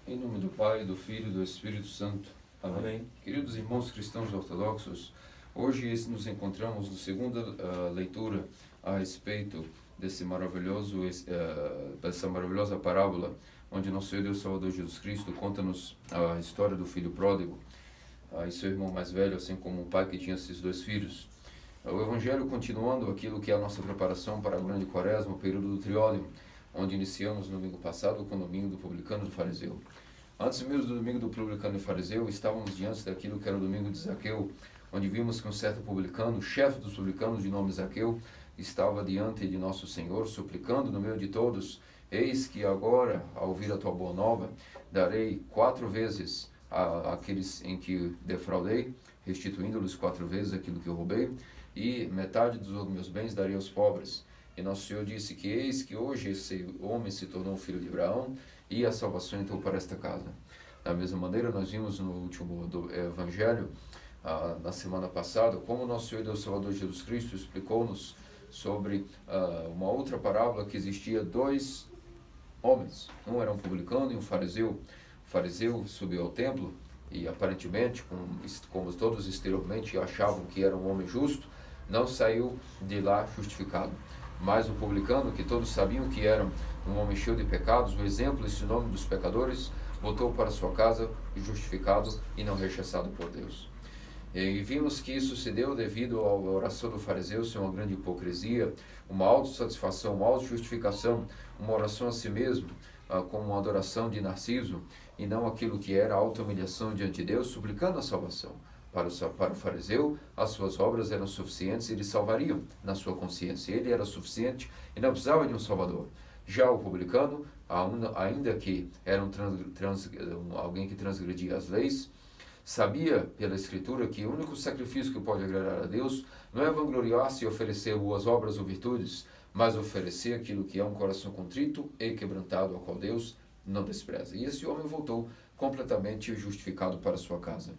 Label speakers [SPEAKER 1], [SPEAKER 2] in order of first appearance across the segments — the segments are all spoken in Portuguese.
[SPEAKER 1] Em nome do Pai, do Filho e do Espírito Santo. Amém.
[SPEAKER 2] Amém.
[SPEAKER 1] Queridos irmãos cristãos ortodoxos, hoje nos encontramos na segunda leitura a respeito dessa maravilhosa parábola, onde nosso Senhor Deus Salvador Jesus Cristo conta-nos a história do filho pródigo e seu irmão mais velho, assim como o pai que tinha esses dois filhos. O Evangelho continuando aquilo que é a nossa preparação para a grande quaresma, o período do triódio, onde iniciamos no domingo passado com o domingo do publicano e do fariseu. Antes mesmo do domingo do publicano e fariseu, estávamos diante daquilo que era o domingo de Zaqueu, onde vimos que um certo publicano, chefe dos publicanos de nome Zaqueu, estava diante de nosso Senhor, suplicando no meio de todos: eis que agora, ao ouvir a tua boa nova, darei 4 vezes àqueles em que defraudei, restituindo-lhes 4 vezes aquilo que eu roubei, e metade dos meus bens darei aos pobres. E nosso Senhor disse que eis que hoje esse homem se tornou filho de Abraão, e a salvação entrou para esta casa. Da mesma maneira, nós vimos no último Evangelho, na semana passada, como nosso Senhor Deus Salvador Jesus Cristo explicou-nos sobre uma outra parábola, que existia 2 homens. Um era um publicano e um fariseu. O fariseu subiu ao templo e aparentemente, como todos exteriormente achavam que era um homem justo, não saiu de lá justificado. Mas o publicano, que todos sabiam que era um homem cheio de pecados, o exemplo e sinônimo dos pecadores, voltou para sua casa justificado e não rechaçado por Deus. E vimos que isso se deu devido à oração do fariseu ser uma grande hipocrisia, uma autossatisfação, uma autojustificação, uma oração a si mesmo, como uma adoração de Narciso, e não aquilo que era a auto-humilhação diante de Deus, suplicando a salvação. Para o fariseu, as suas obras eram suficientes e lhe salvariam na sua consciência. Ele era suficiente e não precisava de um salvador. Já o publicano, ainda que era alguém que transgredia as leis, sabia pela Escritura que o único sacrifício que pode agradar a Deus não é vangloriar-se e oferecer boas obras ou virtudes, mas oferecer aquilo que é um coração contrito e quebrantado, ao qual Deus não despreza. E esse homem voltou completamente justificado para sua casa.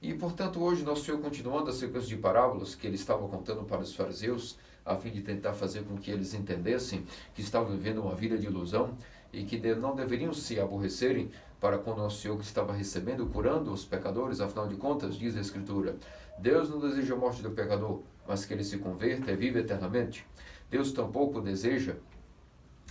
[SPEAKER 1] E, portanto, hoje nosso Senhor, continuando a sequência de parábolas que ele estava contando para os fariseus, a fim de tentar fazer com que eles entendessem que estavam vivendo uma vida de ilusão e que não deveriam se aborrecerem para com o nosso Senhor, que estava recebendo, curando os pecadores. Afinal de contas, diz a Escritura, Deus não deseja a morte do pecador, mas que ele se converta e viva eternamente. Deus tampouco deseja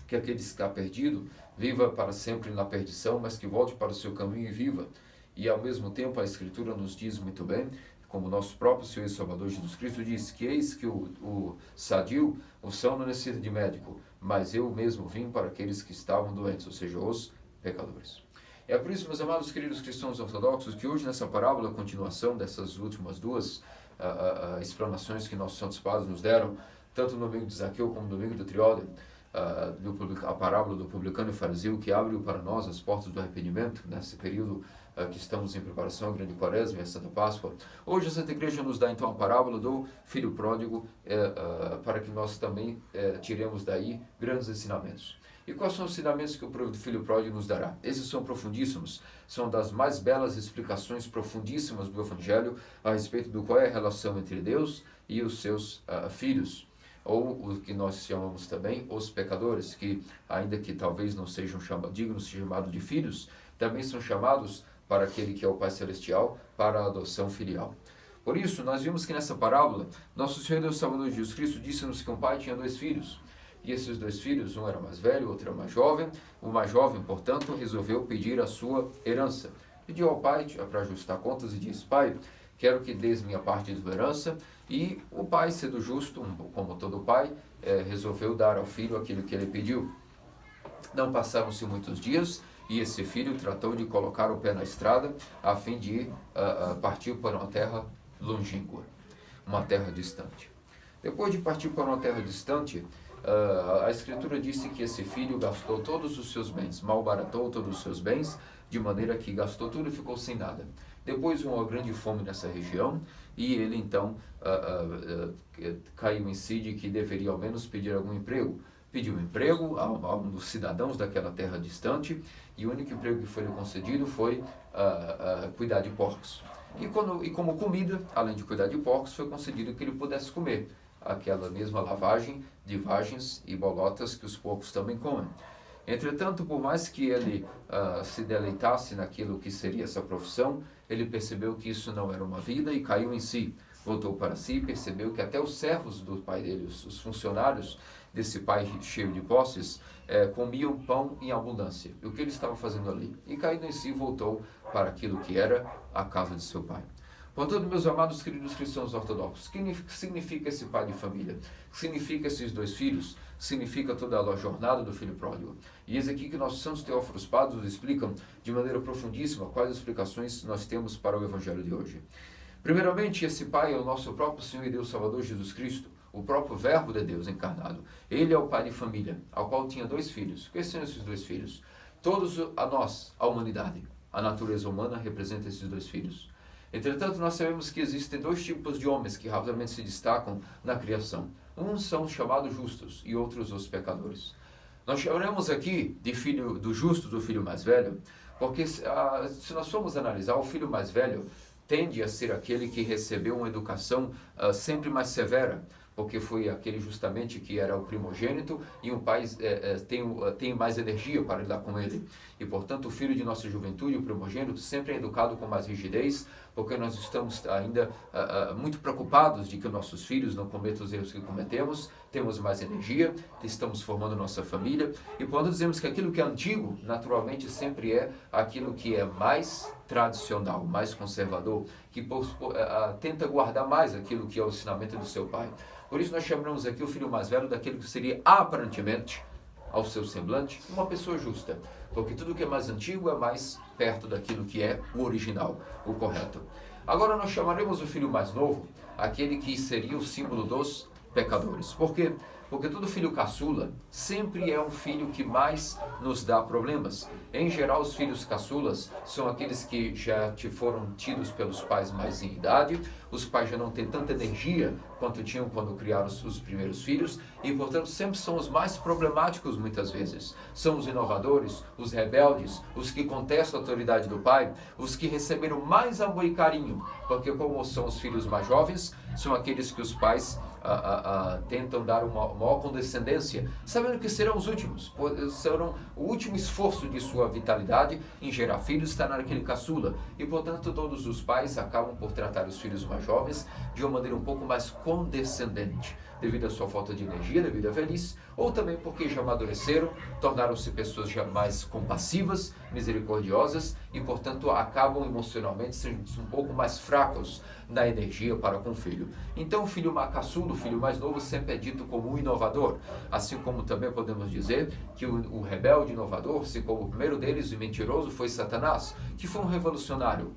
[SPEAKER 1] que aquele que está perdido viva para sempre na perdição, mas que volte para o seu caminho e viva. E ao mesmo tempo a Escritura nos diz muito bem, como nosso próprio Senhor e Salvador Jesus Cristo diz, que eis que o sadio, o são não necessita de médico, mas eu mesmo vim para aqueles que estavam doentes, ou seja, os pecadores. É por isso, meus amados queridos cristãos ortodoxos, que hoje nessa parábola, a continuação dessas últimas 2 explanações que nossos santos padres nos deram, tanto no domingo de Zaqueu como no domingo do triódio, a parábola do publicano e fariseu, que abriu para nós as portas do arrependimento nesse período que estamos em preparação à grande quaresma e à Santa Páscoa. Hoje a Santa Igreja nos dá então a parábola do filho pródigo, para que nós também tiremos daí grandes ensinamentos. E quais são os ensinamentos que o filho pródigo nos dará? Esses são profundíssimos, são das mais belas explicações profundíssimas do Evangelho a respeito do qual é a relação entre Deus e os seus filhos, ou o que nós chamamos também os pecadores, que ainda que talvez não sejam dignos de ser chamados de filhos, também são chamados para aquele que é o Pai Celestial, para a adoção filial. Por isso, nós vimos que nessa parábola, nosso Senhor Deus Salvador Jesus Cristo disse-nos que um pai tinha 2 filhos, e esses 2 filhos, um era mais velho, outro era mais jovem. O mais jovem, portanto, resolveu pedir a sua herança. Pediu ao pai para ajustar contas e disse: pai, quero que dês minha parte da herança. E o pai, sendo justo, como todo pai, resolveu dar ao filho aquilo que ele pediu. Não passaram-se muitos dias e esse filho tratou de colocar o pé na estrada a fim de partir para uma terra longínqua, uma terra distante. Depois de partir para uma terra distante, a Escritura disse que esse filho gastou todos os seus bens, malbaratou todos os seus bens, de maneira que gastou tudo e ficou sem nada. Depois uma grande fome nessa região, e ele então caiu em si de que deveria ao menos pedir algum emprego. Pediu um emprego a um dos cidadãos daquela terra distante, e o único emprego que foi lhe concedido foi cuidar de porcos. E como comida, além de cuidar de porcos, foi concedido que ele pudesse comer aquela mesma lavagem de vagens e bolotas que os porcos também comem. Entretanto, por mais que ele se deleitasse naquilo que seria essa profissão, ele percebeu que isso não era uma vida e caiu em si. Voltou para si e percebeu que até os servos do pai dele, os funcionários desse pai cheio de posses, comiam pão em abundância. E o que ele estava fazendo ali? E caindo em si, voltou para aquilo que era a casa de seu pai. Portanto, meus amados queridos cristãos ortodoxos, o que significa esse pai de família? O que significa esses dois filhos? Significa toda a jornada do filho pródigo. E eis aqui que nossos santos teóforos padres nos explicam de maneira profundíssima quais explicações nós temos para o evangelho de hoje. Primeiramente, esse pai é o nosso próprio Senhor e Deus Salvador Jesus Cristo, o próprio Verbo de Deus encarnado. Ele é o pai de família, ao qual tinha dois filhos. Quais são esses dois filhos? Todos a nós, a humanidade. A natureza humana representa esses dois filhos. Entretanto, nós sabemos que existem dois tipos de homens que rapidamente se destacam na criação. Uns são os chamados justos e outros os pecadores. Nós chamaremos aqui de filho do justo, do filho mais velho, porque se nós formos analisar, o filho mais velho tende a ser aquele que recebeu uma educação sempre mais severa, porque foi aquele justamente que era o primogênito e um pai tem mais energia para lidar com ele. E, portanto, o filho de nossa juventude, o primogênito, sempre é educado com mais rigidez, porque nós estamos ainda muito preocupados de que nossos filhos não cometam os erros que cometemos, temos mais energia, estamos formando nossa família, e quando dizemos que aquilo que é antigo, naturalmente sempre é aquilo que é mais tradicional, mais conservador, que tenta guardar mais aquilo que é o ensinamento do seu pai. Por isso nós chamamos aqui o filho mais velho daquele que seria aparentemente, ao seu semblante, uma pessoa justa, porque tudo que é mais antigo é mais perto daquilo que é o original, o correto. Agora nós chamaremos o filho mais novo, aquele que seria o símbolo dos pecadores. Por quê? Porque todo filho caçula sempre é um filho que mais nos dá problemas. Em geral, os filhos caçulas são aqueles que já foram tidos pelos pais mais em idade, os pais já não têm tanta energia quanto tinham quando criaram os primeiros filhos, e, portanto, sempre são os mais problemáticos muitas vezes. São os inovadores, os rebeldes, os que contestam a autoridade do pai, os que receberam mais amor e carinho, porque como são os filhos mais jovens, são aqueles que os pais tentam dar uma maior condescendência, sabendo que serão os últimos, serão o último esforço de sua vitalidade em gerar filhos, está naquele caçula, e portanto todos os pais acabam por tratar os filhos mais jovens de uma maneira um pouco mais condescendente, devido à sua falta de energia, devido à velhice, ou também porque já amadureceram, tornaram-se pessoas já mais compassivas, misericordiosas, e portanto acabam emocionalmente sendo um pouco mais fracos na energia para com o filho. Então o filho caçulo, o filho mais novo, sempre é dito como um inovador, assim como também podemos dizer que o rebelde inovador, assim como o primeiro deles, o mentiroso, foi Satanás, que foi um revolucionário,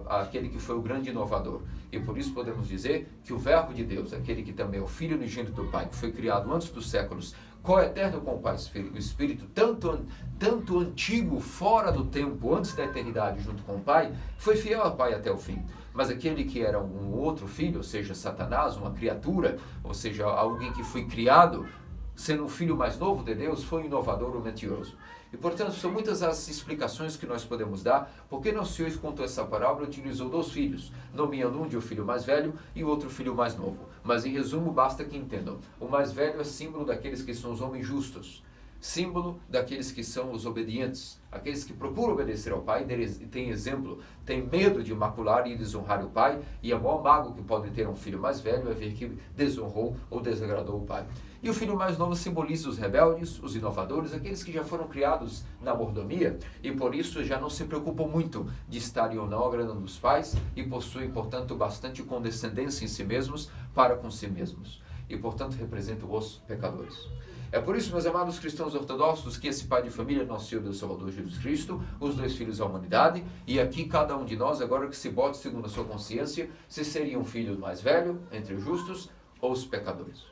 [SPEAKER 1] aquele que foi o grande inovador. E por isso podemos dizer que o Verbo de Deus, aquele que também é o Filho unigênito do Pai, que foi criado antes dos séculos, coeterno com o Pai o Espírito, tanto antigo, fora do tempo, antes da eternidade, junto com o Pai, foi fiel ao Pai até o fim. Mas aquele que era um outro filho, ou seja, Satanás, uma criatura, ou seja, alguém que foi criado, sendo o filho mais novo de Deus, foi um inovador ou mentiroso. E, portanto, são muitas as explicações que nós podemos dar, porque nosso Senhor contou essa parábola, utilizou dois filhos, nomeando um de o filho mais velho e o outro filho mais novo. Mas, em resumo, basta que entendam, o mais velho é símbolo daqueles que são os homens justos, símbolo daqueles que são os obedientes, aqueles que procuram obedecer ao Pai, têm exemplo, têm medo de macular e desonrar o Pai, e o maior mago que pode ter um filho mais velho é ver que desonrou ou desagradou o Pai. E o filho mais novo simboliza os rebeldes, os inovadores, aqueles que já foram criados na mordomia e por isso já não se preocupam muito de estarem ou não agradando os pais e possuem, portanto, bastante condescendência em si mesmos para com si mesmos. E, portanto, representam os pecadores. É por isso, meus amados cristãos ortodoxos, que esse pai de família é nosso Senhor Deus Salvador Jesus Cristo, os dois filhos da humanidade, e aqui cada um de nós, agora que se bote segundo a sua consciência, se seria um filho mais velho, entre os justos, ou os pecadores.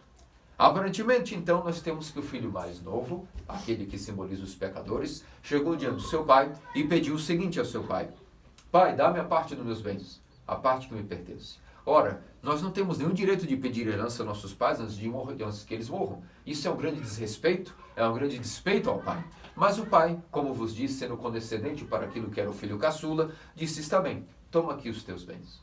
[SPEAKER 1] Aparentemente, então, nós temos que o filho mais novo, aquele que simboliza os pecadores, chegou diante do seu pai e pediu o seguinte ao seu pai: Pai, dá-me a parte dos meus bens, a parte que me pertence. Ora, nós não temos nenhum direito de pedir herança aos nossos pais antes que eles morram. Isso é um grande desrespeito, é um grande despeito ao pai. Mas o pai, como vos disse, sendo condescendente para aquilo que era o filho caçula, disse: está bem, toma aqui os teus bens.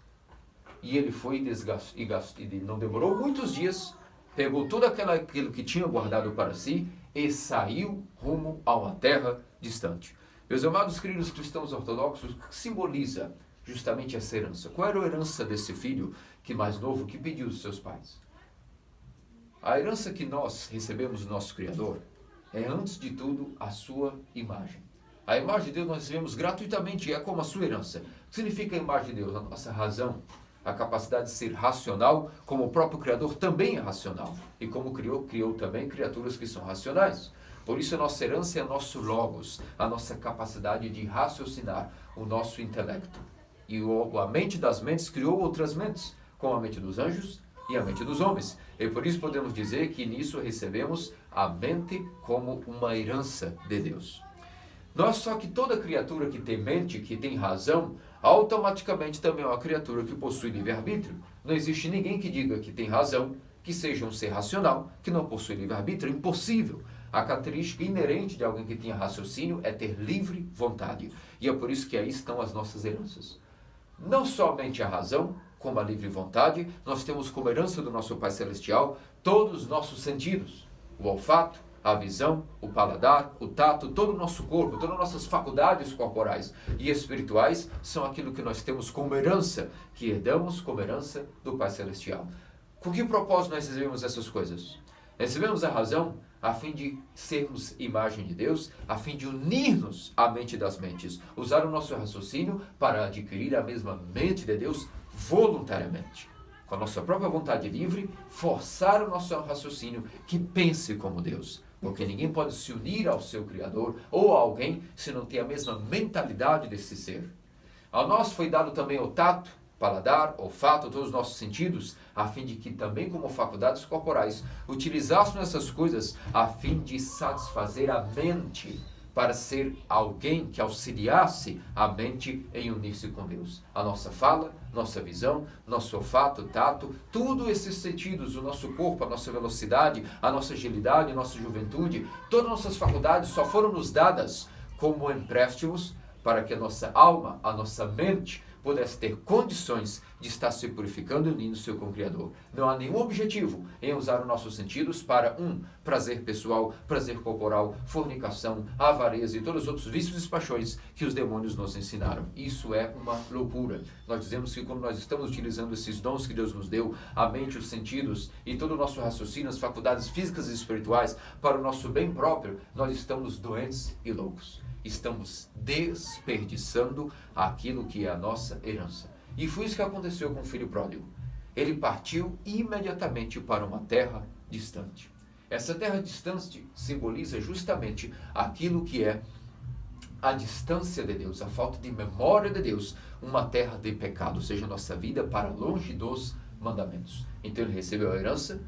[SPEAKER 1] E ele foi e não demorou muitos dias, pegou tudo aquilo que tinha guardado para si e saiu rumo a uma terra distante. Meus amados queridos cristãos ortodoxos, o que simboliza justamente essa herança? Qual era a herança desse filho que mais novo que pediu dos seus pais? A herança que nós recebemos do nosso Criador é, antes de tudo, a sua imagem. A imagem de Deus nós recebemos gratuitamente, é como a sua herança. O que significa a imagem de Deus? A nossa razão, a capacidade de ser racional, como o próprio Criador também é racional. E como criou também criaturas que são racionais. Por isso a nossa herança é nosso logos, a nossa capacidade de raciocinar, o nosso intelecto. E a mente das mentes criou outras mentes, como a mente dos anjos e a mente dos homens. E por isso podemos dizer que nisso recebemos a mente como uma herança de Deus. Só que toda criatura que tem mente, que tem razão, automaticamente também é uma criatura que possui livre-arbítrio. Não existe ninguém que diga que tem razão, que seja um ser racional, que não possui livre-arbítrio. É impossível. A característica inerente de alguém que tenha raciocínio é ter livre vontade. E é por isso que aí estão as nossas heranças. Não somente a razão, como a livre vontade, nós temos como herança do nosso Pai Celestial todos os nossos sentidos. O olfato, a visão, o paladar, o tato, todo o nosso corpo, todas as nossas faculdades corporais e espirituais são aquilo que nós temos como herança, que herdamos como herança do Pai Celestial. Com que propósito nós recebemos essas coisas? Recebemos a razão a fim de sermos imagem de Deus, a fim de unir-nos à mente das mentes, usar o nosso raciocínio para adquirir a mesma mente de Deus voluntariamente. Com a nossa própria vontade livre, forçar o nosso raciocínio que pense como Deus. Porque ninguém pode se unir ao seu Criador ou a alguém se não tem a mesma mentalidade desse ser. A nós foi dado também o tato, paladar, olfato, todos os nossos sentidos, a fim de que também como faculdades corporais utilizássemos essas coisas a fim de satisfazer a mente, para ser alguém que auxiliasse a mente em unir-se com Deus. A nossa fala, nossa visão, nosso olfato, tato, tudo esses sentidos, o nosso corpo, a nossa velocidade, a nossa agilidade, a nossa juventude, todas as nossas faculdades só foram nos dadas como empréstimos para que a nossa alma, a nossa mente, pudesse ter condições de estar se purificando e unindo-se com o Criador. Não há nenhum objetivo em usar os nossos sentidos para prazer pessoal, prazer corporal, fornicação, avareza e todos os outros vícios e paixões que os demônios nos ensinaram. Isso é uma loucura. Nós dizemos que quando nós estamos utilizando esses dons que Deus nos deu, a mente, os sentidos e todo o nosso raciocínio, as faculdades físicas e espirituais, para o nosso bem próprio, nós estamos doentes e loucos. Estamos desperdiçando aquilo que é a nossa herança. E foi isso que aconteceu com o filho pródigo. Ele partiu imediatamente para uma terra distante. Essa terra distante simboliza justamente aquilo que é a distância de Deus, a falta de memória de Deus, uma terra de pecado, ou seja, nossa vida para longe dos mandamentos. Então ele recebeu a herança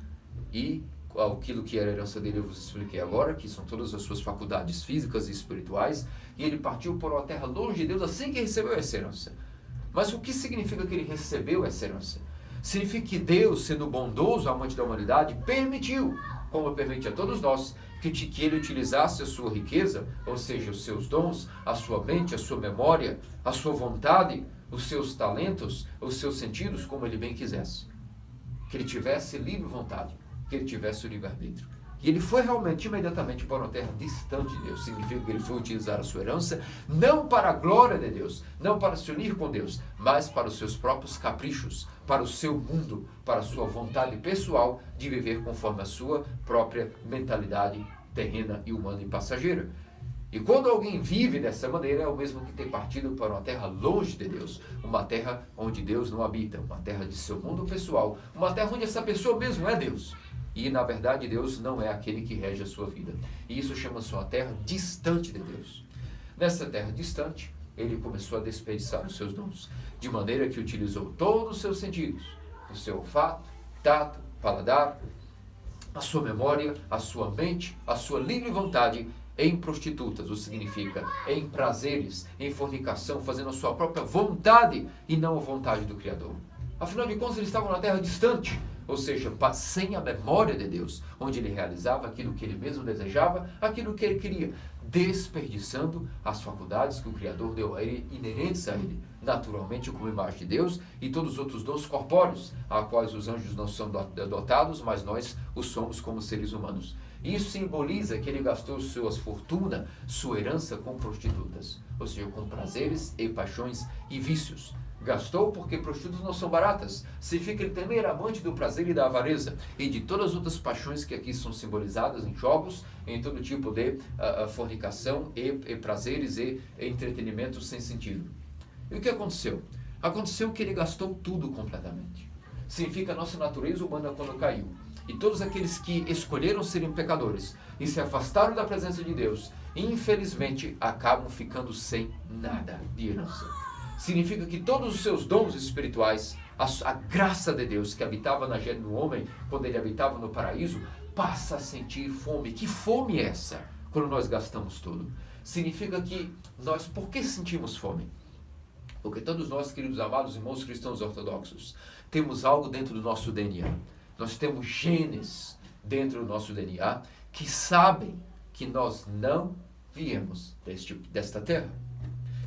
[SPEAKER 1] e aquilo que era a herança dele eu vos expliquei agora, que são todas as suas faculdades físicas e espirituais, e ele partiu por uma terra longe de Deus assim que recebeu essa herança. Mas o que significa que ele recebeu essa herança? Significa que Deus, sendo bondoso, amante da humanidade, permitiu, como permite a todos nós, que ele utilizasse a sua riqueza, ou seja, os seus dons, a sua mente, a sua memória, a sua vontade, os seus talentos, os seus sentidos, como ele bem quisesse. Que ele tivesse livre vontade, que ele tivesse o livre-arbítrio. E ele foi realmente, imediatamente, para uma terra distante de Deus. Significa que ele foi utilizar a sua herança, não para a glória de Deus, não para se unir com Deus, mas para os seus próprios caprichos, para o seu mundo, para a sua vontade pessoal de viver conforme a sua própria mentalidade terrena e humana e passageira. E quando alguém vive dessa maneira, é o mesmo que ter partido para uma terra longe de Deus, uma terra onde Deus não habita, uma terra de seu mundo pessoal, uma terra onde essa pessoa mesmo é Deus. E, na verdade, Deus não é aquele que rege a sua vida. E isso chama-se uma terra distante de Deus. Nessa terra distante, ele começou a desperdiçar os seus dons, de maneira que utilizou todos os seus sentidos, o seu olfato, tato, paladar, a sua memória, a sua mente, a sua livre vontade em prostitutas, o que significa em prazeres, em fornicação, fazendo a sua própria vontade e não a vontade do Criador. Afinal de contas, eles estavam na terra distante, ou seja, sem a memória de Deus, onde ele realizava aquilo que ele mesmo desejava, aquilo que ele queria, desperdiçando as faculdades que o Criador deu a ele, inerentes a ele, naturalmente como imagem de Deus, e todos os outros dons corpóreos, a quais os anjos não são dotados, mas nós os somos como seres humanos. Isso simboliza que ele gastou sua fortuna, sua herança com prostitutas, ou seja, com prazeres e paixões e vícios. Gastou porque prostitutas não são baratas. Significa que ele também era amante do prazer e da avareza e de todas as outras paixões que aqui são simbolizadas em jogos, em todo tipo de fornicação e prazeres e entretenimentos sem sentido. E o que aconteceu? Aconteceu que ele gastou tudo completamente. Significa a nossa natureza humana quando caiu. E todos aqueles que escolheram serem pecadores e se afastaram da presença de Deus, infelizmente acabam ficando sem nada de herança. Significa que todos os seus dons espirituais, a graça de Deus que habitava na gente do homem, quando ele habitava no paraíso, passa a sentir fome. Que fome é essa? Quando nós gastamos tudo. Significa que nós, por que sentimos fome? Porque todos nós, queridos amados irmãos cristãos ortodoxos, temos algo dentro do nosso DNA. Nós temos genes dentro do nosso DNA que sabem que nós não viemos desta terra.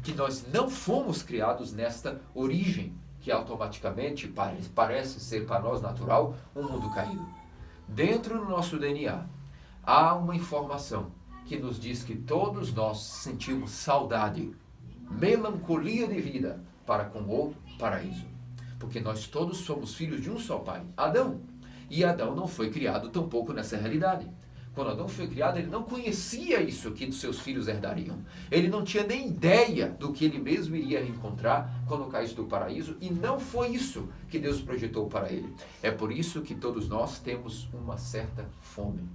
[SPEAKER 1] Que nós não fomos criados nesta origem, que automaticamente parece ser para nós natural, um mundo caído. Dentro do nosso DNA, há uma informação que nos diz que todos nós sentimos saudade, melancolia de vida para com o paraíso. Porque nós todos somos filhos de um só pai, Adão. E Adão não foi criado tampouco nessa realidade. Quando Adão foi criado, ele não conhecia isso que seus filhos herdariam. Ele não tinha nem ideia do que ele mesmo iria encontrar quando caísse do paraíso, e não foi isso que Deus projetou para ele. É por isso que todos nós temos uma certa fome.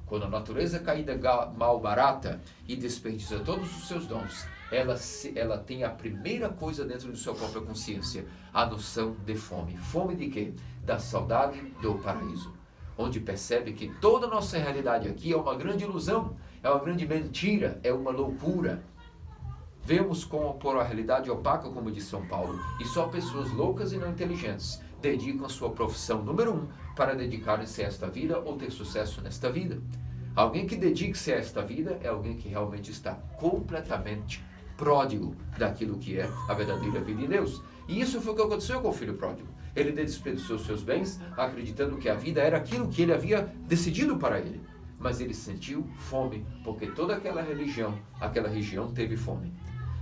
[SPEAKER 1] Quando a natureza caída mal barata e desperdiça todos os seus dons, ela tem a primeira coisa dentro de sua própria consciência, a noção de fome. Fome de quê? Da saudade do paraíso. Onde percebe que toda a nossa realidade aqui é uma grande ilusão, é uma grande mentira, é uma loucura. Vemos por a realidade opaca, como diz São Paulo, e só pessoas loucas e não inteligentes dedicam a sua profissão número 1 para dedicarem-se a esta vida ou ter sucesso nesta vida. Alguém que dedique-se a esta vida é alguém que realmente está completamente pródigo daquilo que é a verdadeira vida em Deus. E isso foi o que aconteceu com o filho pródigo. Ele desperdiçou seus bens, acreditando que a vida era aquilo que ele havia decidido para ele. Mas ele sentiu fome, porque toda aquela região teve fome.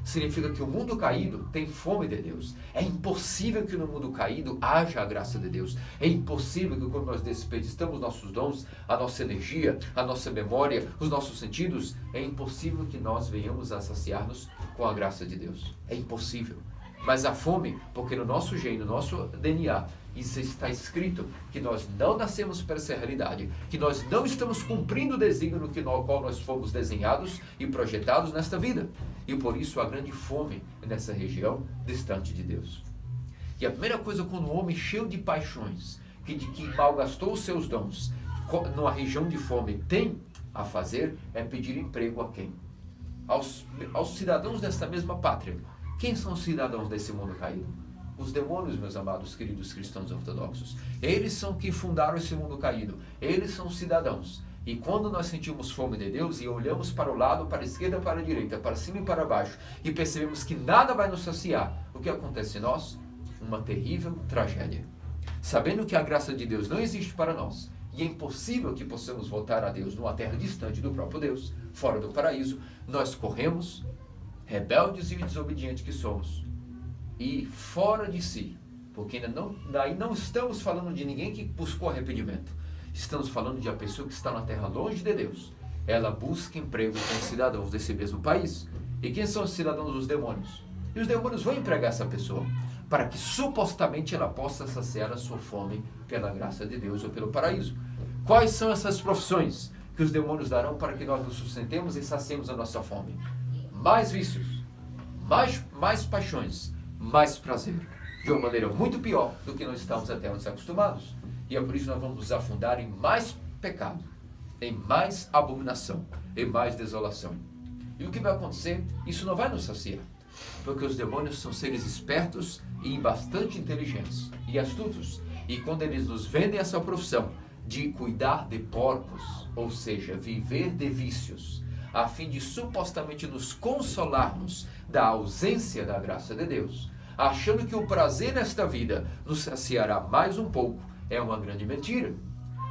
[SPEAKER 1] Significa que o mundo caído tem fome de Deus. É impossível que no mundo caído haja a graça de Deus. É impossível que quando nós desperdiçamos nossos dons, a nossa energia, a nossa memória, os nossos sentidos, é impossível que nós venhamos a saciar-nos com a graça de Deus. É impossível. Mas a fome, porque no nosso gene, no nosso DNA, isso está escrito, que nós não nascemos para essa realidade, que nós não estamos cumprindo o desígnio no qual nós fomos desenhados e projetados nesta vida. E por isso a grande fome nessa região distante de Deus. E a primeira coisa, quando um homem cheio de paixões, que malgastou os seus dons, numa região de fome, tem a fazer, é pedir emprego a quem? Aos cidadãos desta mesma pátria. Quem são os cidadãos desse mundo caído? Os demônios, meus amados, queridos cristãos ortodoxos. Eles são que fundaram esse mundo caído. Eles são os cidadãos. E quando nós sentimos fome de Deus e olhamos para o lado, para a esquerda, para a direita, para cima e para baixo, e percebemos que nada vai nos saciar, o que acontece em nós? Uma terrível tragédia. Sabendo que a graça de Deus não existe para nós, e é impossível que possamos voltar a Deus numa terra distante do próprio Deus, fora do paraíso, nós corremos, rebeldes e desobedientes que somos, e fora de si, porque daí não estamos falando de ninguém que buscou arrependimento, estamos falando de uma pessoa que está na terra longe de Deus. Ela busca emprego com cidadãos desse mesmo país. E quem são os cidadãos dos demônios? E os demônios vão empregar essa pessoa para que supostamente ela possa saciar a sua fome pela graça de Deus ou pelo paraíso. Quais são essas profissões que os demônios darão para que nós nos sustentemos e saciemos a nossa fome? Mais vícios, mais paixões, mais prazer, de uma maneira muito pior do que nós estamos até antes acostumados. E é por isso que nós vamos nos afundar em mais pecado, em mais abominação, em mais desolação. E o que vai acontecer? Isso não vai nos saciar, porque os demônios são seres espertos e bastante inteligentes e astutos. E quando eles nos vendem essa profissão de cuidar de porcos, ou seja, viver de vícios, a fim de supostamente nos consolarmos da ausência da graça de Deus, achando que o prazer nesta vida nos saciará mais um pouco, é uma grande mentira.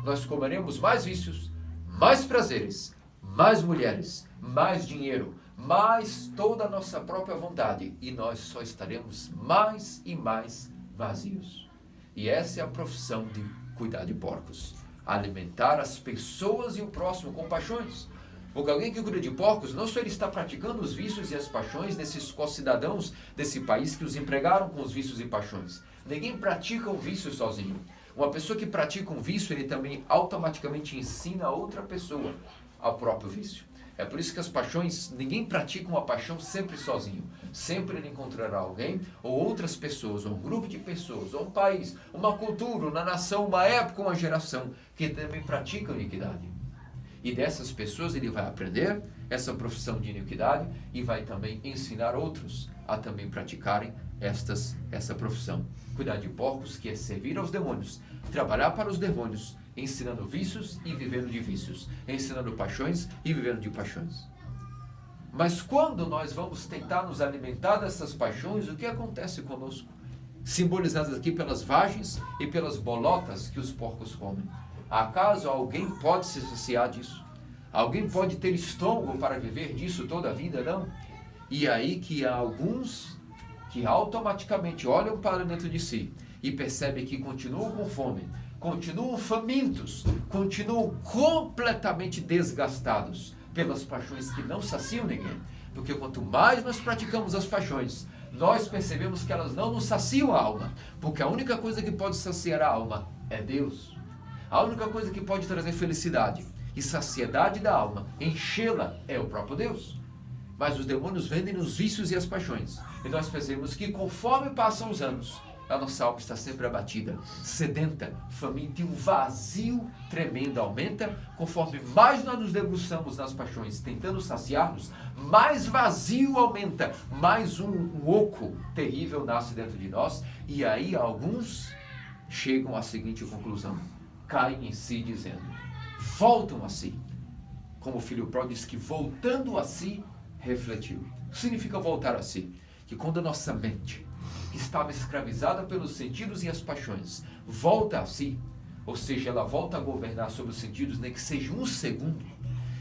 [SPEAKER 1] Nós comeremos mais vícios, mais prazeres, mais mulheres, mais dinheiro, mais toda a nossa própria vontade, e nós só estaremos mais e mais vazios. E essa é a profissão de cuidar de porcos. Alimentar as pessoas e o próximo com paixões. Porque alguém que cuida de porcos, não só ele está praticando os vícios e as paixões desses co-cidadãos desse país que os empregaram com os vícios e paixões. Ninguém pratica um vício sozinho. Uma pessoa que pratica um vício, ele também automaticamente ensina a outra pessoa ao próprio vício. É por isso que as paixões, ninguém pratica uma paixão sempre sozinho. Sempre ele encontrará alguém, ou outras pessoas, ou um grupo de pessoas, ou um país, uma cultura, uma nação, uma época, uma geração, que também praticam iniquidade. E dessas pessoas ele vai aprender essa profissão de iniquidade e vai também ensinar outros a também praticarem essa profissão. Cuidar de porcos, que é servir aos demônios, trabalhar para os demônios, ensinando vícios e vivendo de vícios, ensinando paixões e vivendo de paixões. Mas quando nós vamos tentar nos alimentar dessas paixões, o que acontece conosco? Simbolizadas aqui pelas vagens e pelas bolotas que os porcos comem. Acaso alguém pode se saciar disso? Alguém pode ter estômago para viver disso toda a vida? Não. E aí que há alguns que automaticamente olham para dentro de si e percebem que continuam com fome, continuam famintos, continuam completamente desgastados pelas paixões que não saciam ninguém. Porque quanto mais nós praticamos as paixões, nós percebemos que elas não nos saciam a alma. Porque a única coisa que pode saciar a alma é Deus. A única coisa que pode trazer felicidade e saciedade da alma, enchê-la, é o próprio Deus. Mas os demônios vendem os vícios e as paixões. E nós percebemos que conforme passam os anos, a nossa alma está sempre abatida, sedenta, faminta, e um vazio tremendo aumenta. Conforme mais nós nos debruçamos nas paixões, tentando saciar-nos, mais vazio aumenta, mais um oco terrível nasce dentro de nós. E aí alguns chegam à seguinte conclusão: caem em si dizendo, voltam a si. Como o filho pródigo diz que voltando a si, refletiu. O que significa voltar a si? Que quando a nossa mente, que estava escravizada pelos sentidos e as paixões, volta a si, ou seja, ela volta a governar sobre os sentidos, nem que seja um segundo,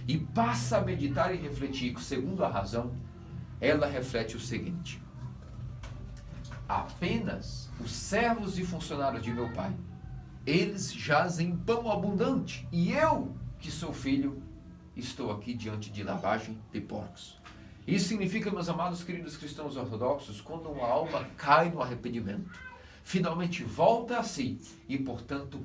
[SPEAKER 1] e passa a meditar e refletir segundo a razão, ela reflete o seguinte: apenas os servos e funcionários de meu pai, eles jazem em pão abundante, e eu, que sou filho, estou aqui diante de lavagem de porcos. Isso significa, meus amados queridos cristãos ortodoxos, quando uma alma cai no arrependimento, finalmente volta a si e, portanto,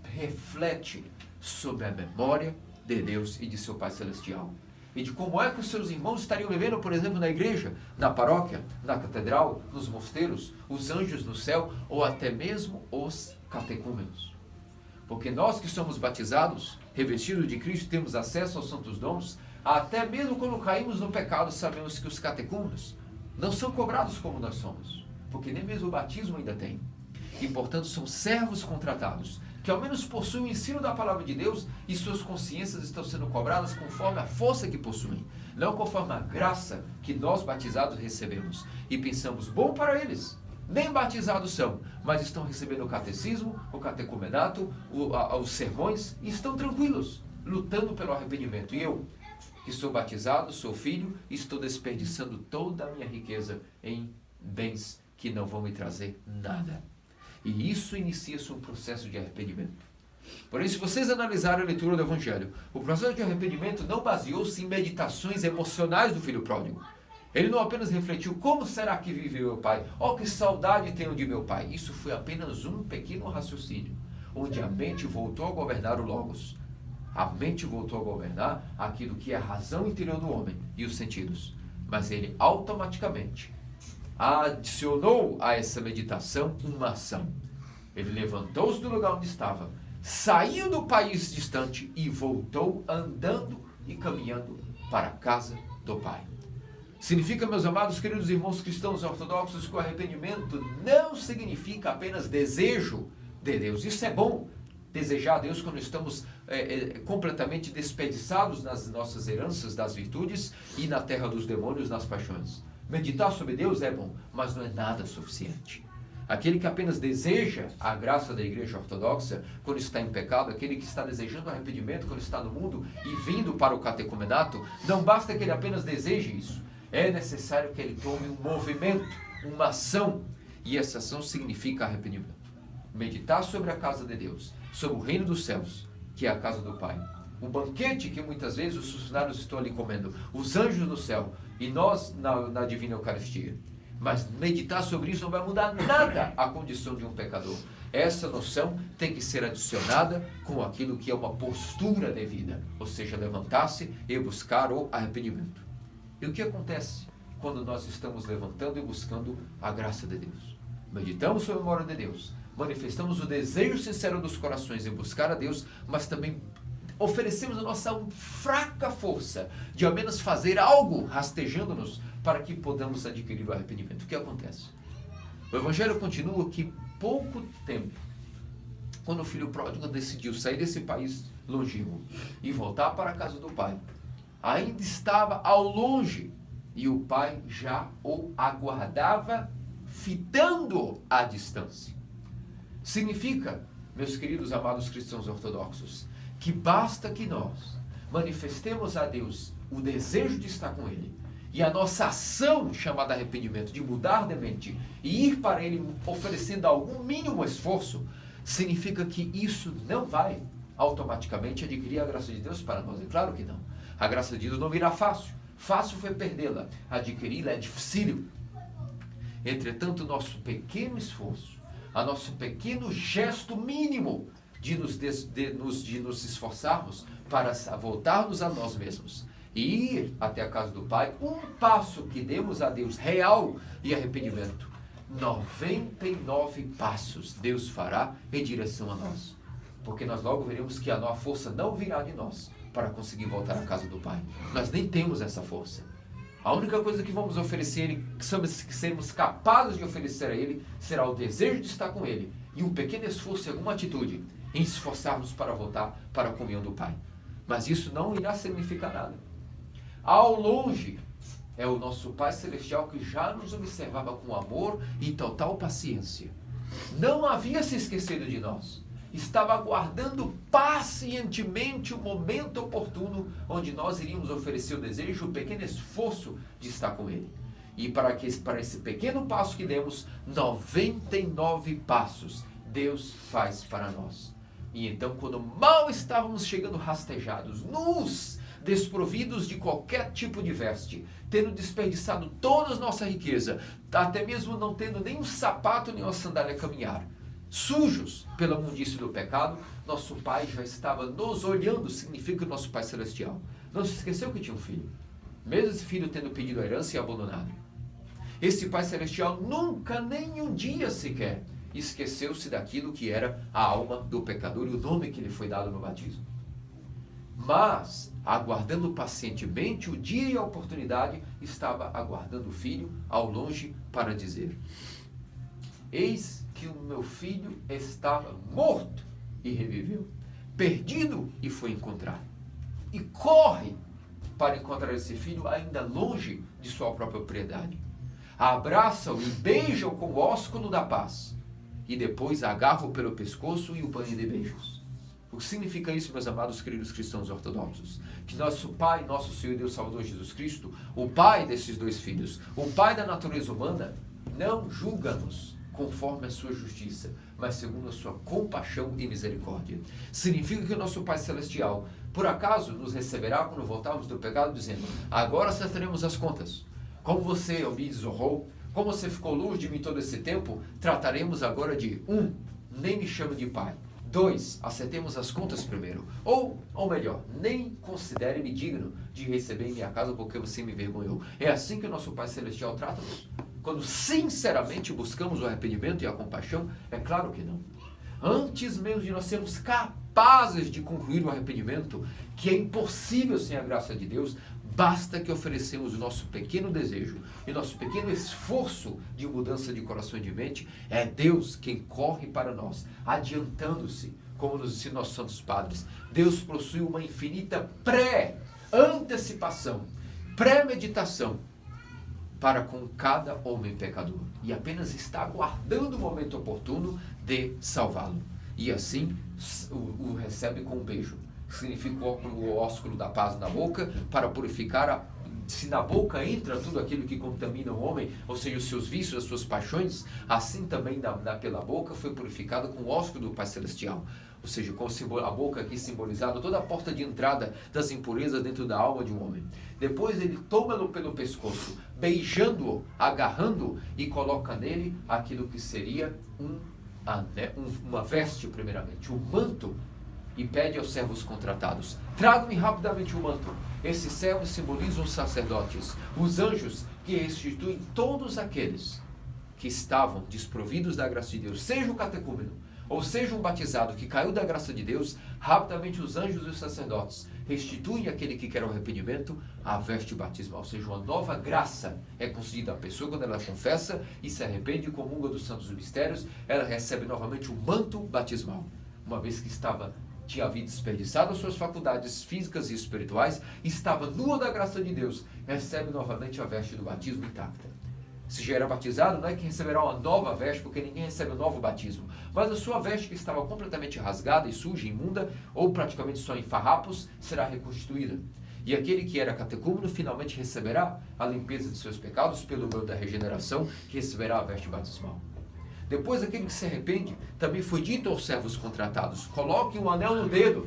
[SPEAKER 1] reflete sobre a memória de Deus e de seu Pai Celestial. E de como é que os seus irmãos estariam vivendo, por exemplo, na igreja, na paróquia, na catedral, nos mosteiros, os anjos no céu, ou até mesmo os catecúmenos. Porque nós que somos batizados, revestidos de Cristo, temos acesso aos santos dons, até mesmo quando caímos no pecado, sabemos que os catecúmenos não são cobrados como nós somos, porque nem mesmo o batismo ainda tem. E, portanto, são servos contratados, que ao menos possuem o ensino da palavra de Deus e suas consciências estão sendo cobradas conforme a força que possuem, não conforme a graça que nós batizados recebemos. E pensamos, bom para eles, nem batizados são, mas estão recebendo o catecismo, o catecumenato, os sermões, e estão tranquilos, lutando pelo arrependimento. E eu, que sou batizado, sou filho, estou desperdiçando toda a minha riqueza em bens que não vão me trazer nada. E isso inicia-se um processo de arrependimento. Porém, se vocês analisarem a leitura do Evangelho, o processo de arrependimento não baseou-se em meditações emocionais do filho pródigo. Ele não apenas refletiu, como será que vive meu pai? Oh, que saudade tenho de meu pai. Isso foi apenas um pequeno raciocínio, onde a mente voltou a governar o Logos. A mente voltou a governar aquilo que é a razão interior do homem e os sentidos. Mas ele automaticamente adicionou a essa meditação uma ação. Ele levantou-se do lugar onde estava, saiu do país distante e voltou andando e caminhando para a casa do Pai. Significa, meus amados queridos irmãos cristãos ortodoxos, que o arrependimento não significa apenas desejo de Deus. Isso é bom, desejar a Deus quando estamos completamente desperdiçados nas nossas heranças das virtudes e na terra dos demônios, nas paixões. Meditar sobre Deus é bom, mas não é nada suficiente. Aquele que apenas deseja a graça da igreja ortodoxa quando está em pecado, aquele que está desejando arrependimento quando está no mundo e vindo para o catecumenato, não basta que ele apenas deseje isso. É necessário que ele tome um movimento, uma ação, e essa ação significa arrependimento. Meditar sobre a casa de Deus, sobre o reino dos céus, que é a casa do Pai. Um banquete que muitas vezes os funcionários estão ali comendo, os anjos no céu e nós na divina Eucaristia. Mas meditar sobre isso não vai mudar nada a condição de um pecador. Essa noção tem que ser adicionada com aquilo que é uma postura devida, ou seja, levantar-se e buscar o arrependimento. E o que acontece quando nós estamos levantando e buscando a graça de Deus? Meditamos sobre a memória de Deus, manifestamos o desejo sincero dos corações em buscar a Deus, mas também oferecemos a nossa fraca força de ao menos fazer algo rastejando-nos para que podamos adquirir o arrependimento. O que acontece? O Evangelho continua que pouco tempo, quando o filho pródigo decidiu sair desse país longínquo e voltar para a casa do pai, ainda estava ao longe e o pai já o aguardava, fitando-o à distância. Significa, meus queridos amados cristãos ortodoxos, que basta que nós manifestemos a Deus o desejo de estar com Ele e a nossa ação chamada arrependimento, de mudar de mente e ir para Ele oferecendo algum mínimo esforço, significa que isso não vai automaticamente adquirir a graça de Deus para nós. É claro que não. A graça de Deus não virá fácil. Fácil foi perdê-la. Adquiri-la é dificílil. Entretanto, nosso pequeno esforço, a nosso pequeno gesto mínimo de nos esforçarmos para voltarmos a nós mesmos e ir até a casa do Pai, um passo que demos a Deus real e arrependimento, 99 passos Deus fará em direção a nós. Porque nós logo veremos que a força não virá de nós para conseguir voltar à casa do Pai. Nós nem temos essa força. A única coisa que vamos oferecer, que seremos capazes de oferecer a Ele, será o desejo de estar com Ele e um pequeno esforço e alguma atitude em esforçarmos para voltar para a comunhão do Pai. Mas isso não irá significar nada. Ao longe é o nosso Pai Celestial que já nos observava com amor e total paciência. Não havia se esquecido de nós. Estava aguardando pacientemente o momento oportuno onde nós iríamos oferecer o desejo, o pequeno esforço de estar com Ele. E para esse pequeno passo que demos, 99 passos Deus faz para nós. E então, quando mal estávamos chegando rastejados, nus, desprovidos de qualquer tipo de veste, tendo desperdiçado toda a nossa riqueza, até mesmo não tendo nem um sapato nem uma sandália a caminhar, sujos pela imundície do pecado, nosso Pai já estava nos olhando, significa o nosso Pai Celestial. Não se esqueceu que tinha um filho, mesmo esse filho tendo pedido a herança e abandonado. Esse Pai Celestial nunca, nem um dia sequer, esqueceu-se daquilo que era a alma do pecador e o nome que lhe foi dado no batismo. Mas, aguardando pacientemente o dia e a oportunidade, estava aguardando o filho ao longe para dizer: eis que o meu filho estava morto e reviveu, perdido e foi encontrado. E corre para encontrar esse filho ainda longe de sua própria propriedade. Abraça-o e beija-o com o ósculo da paz. E depois agarra-o pelo pescoço e o banha de beijos. O que significa isso, meus amados queridos cristãos ortodoxos? Que nosso Pai, nosso Senhor e Deus Salvador Jesus Cristo, o Pai desses dois filhos, o Pai da natureza humana, não julga-nos conforme a sua justiça, mas segundo a sua compaixão e misericórdia. Significa que o nosso Pai Celestial, por acaso, nos receberá quando voltarmos do pecado, dizendo: agora acertaremos as contas. Como você me desonrou, como você ficou longe de mim todo esse tempo, trataremos agora de 1. Nem me chame de pai. 2. Acertemos as contas primeiro. Ou melhor, nem considere-me digno de receber em minha casa porque você me envergonhou. É assim que o nosso Pai Celestial trata-nos? Quando sinceramente buscamos o arrependimento e a compaixão? É claro que não. Antes mesmo de nós sermos capazes de concluir o arrependimento, que é impossível sem a graça de Deus, basta que oferecemos o nosso pequeno desejo e nosso pequeno esforço de mudança de coração e de mente. É Deus quem corre para nós, adiantando-se, como nos ensinam nossos santos padres. Deus possui uma infinita pré-antecipação, pré-meditação, para com cada homem pecador, e apenas está aguardando o momento oportuno de salvá-lo. E assim o recebe com um beijo. Significa o ósculo da paz na boca, para purificar se na boca entra tudo aquilo que contamina o homem, ou seja, os seus vícios, as suas paixões, assim também pela boca foi purificado com o ósculo do Pai Celestial. Ou seja, com a boca aqui simbolizada, toda a porta de entrada das impurezas dentro da alma de um homem. Depois ele toma-no pelo pescoço, beijando-o, agarrando-o, e coloca nele aquilo que seria uma veste, primeiramente, um manto, e pede aos servos contratados: tragam-me rapidamente o manto. Esses servos simbolizam os sacerdotes, os anjos que restituem todos aqueles que estavam desprovidos da graça de Deus, seja o catecúmeno, ou seja um batizado que caiu da graça de Deus. Rapidamente os anjos e os sacerdotes restituem àquele que quer o arrependimento a veste batismal, ou seja, uma nova graça é concedida à pessoa quando ela confessa e se arrepende e comunga dos santos mistérios. Ela recebe novamente o manto batismal, uma vez que tinha havido desperdiçado as suas faculdades físicas e espirituais, estava nua da graça de Deus, recebe novamente a veste do batismo intacta. Se já era batizado, não é que receberá uma nova veste, porque ninguém recebe um novo batismo, mas a sua veste, que estava completamente rasgada e suja, imunda, ou praticamente só em farrapos, será reconstituída. E aquele que era catecúmeno finalmente receberá a limpeza de seus pecados pelo meio da regeneração, que receberá a veste batismal. Depois, aquele que se arrepende, também foi dito aos servos contratados: coloque um anel no dedo.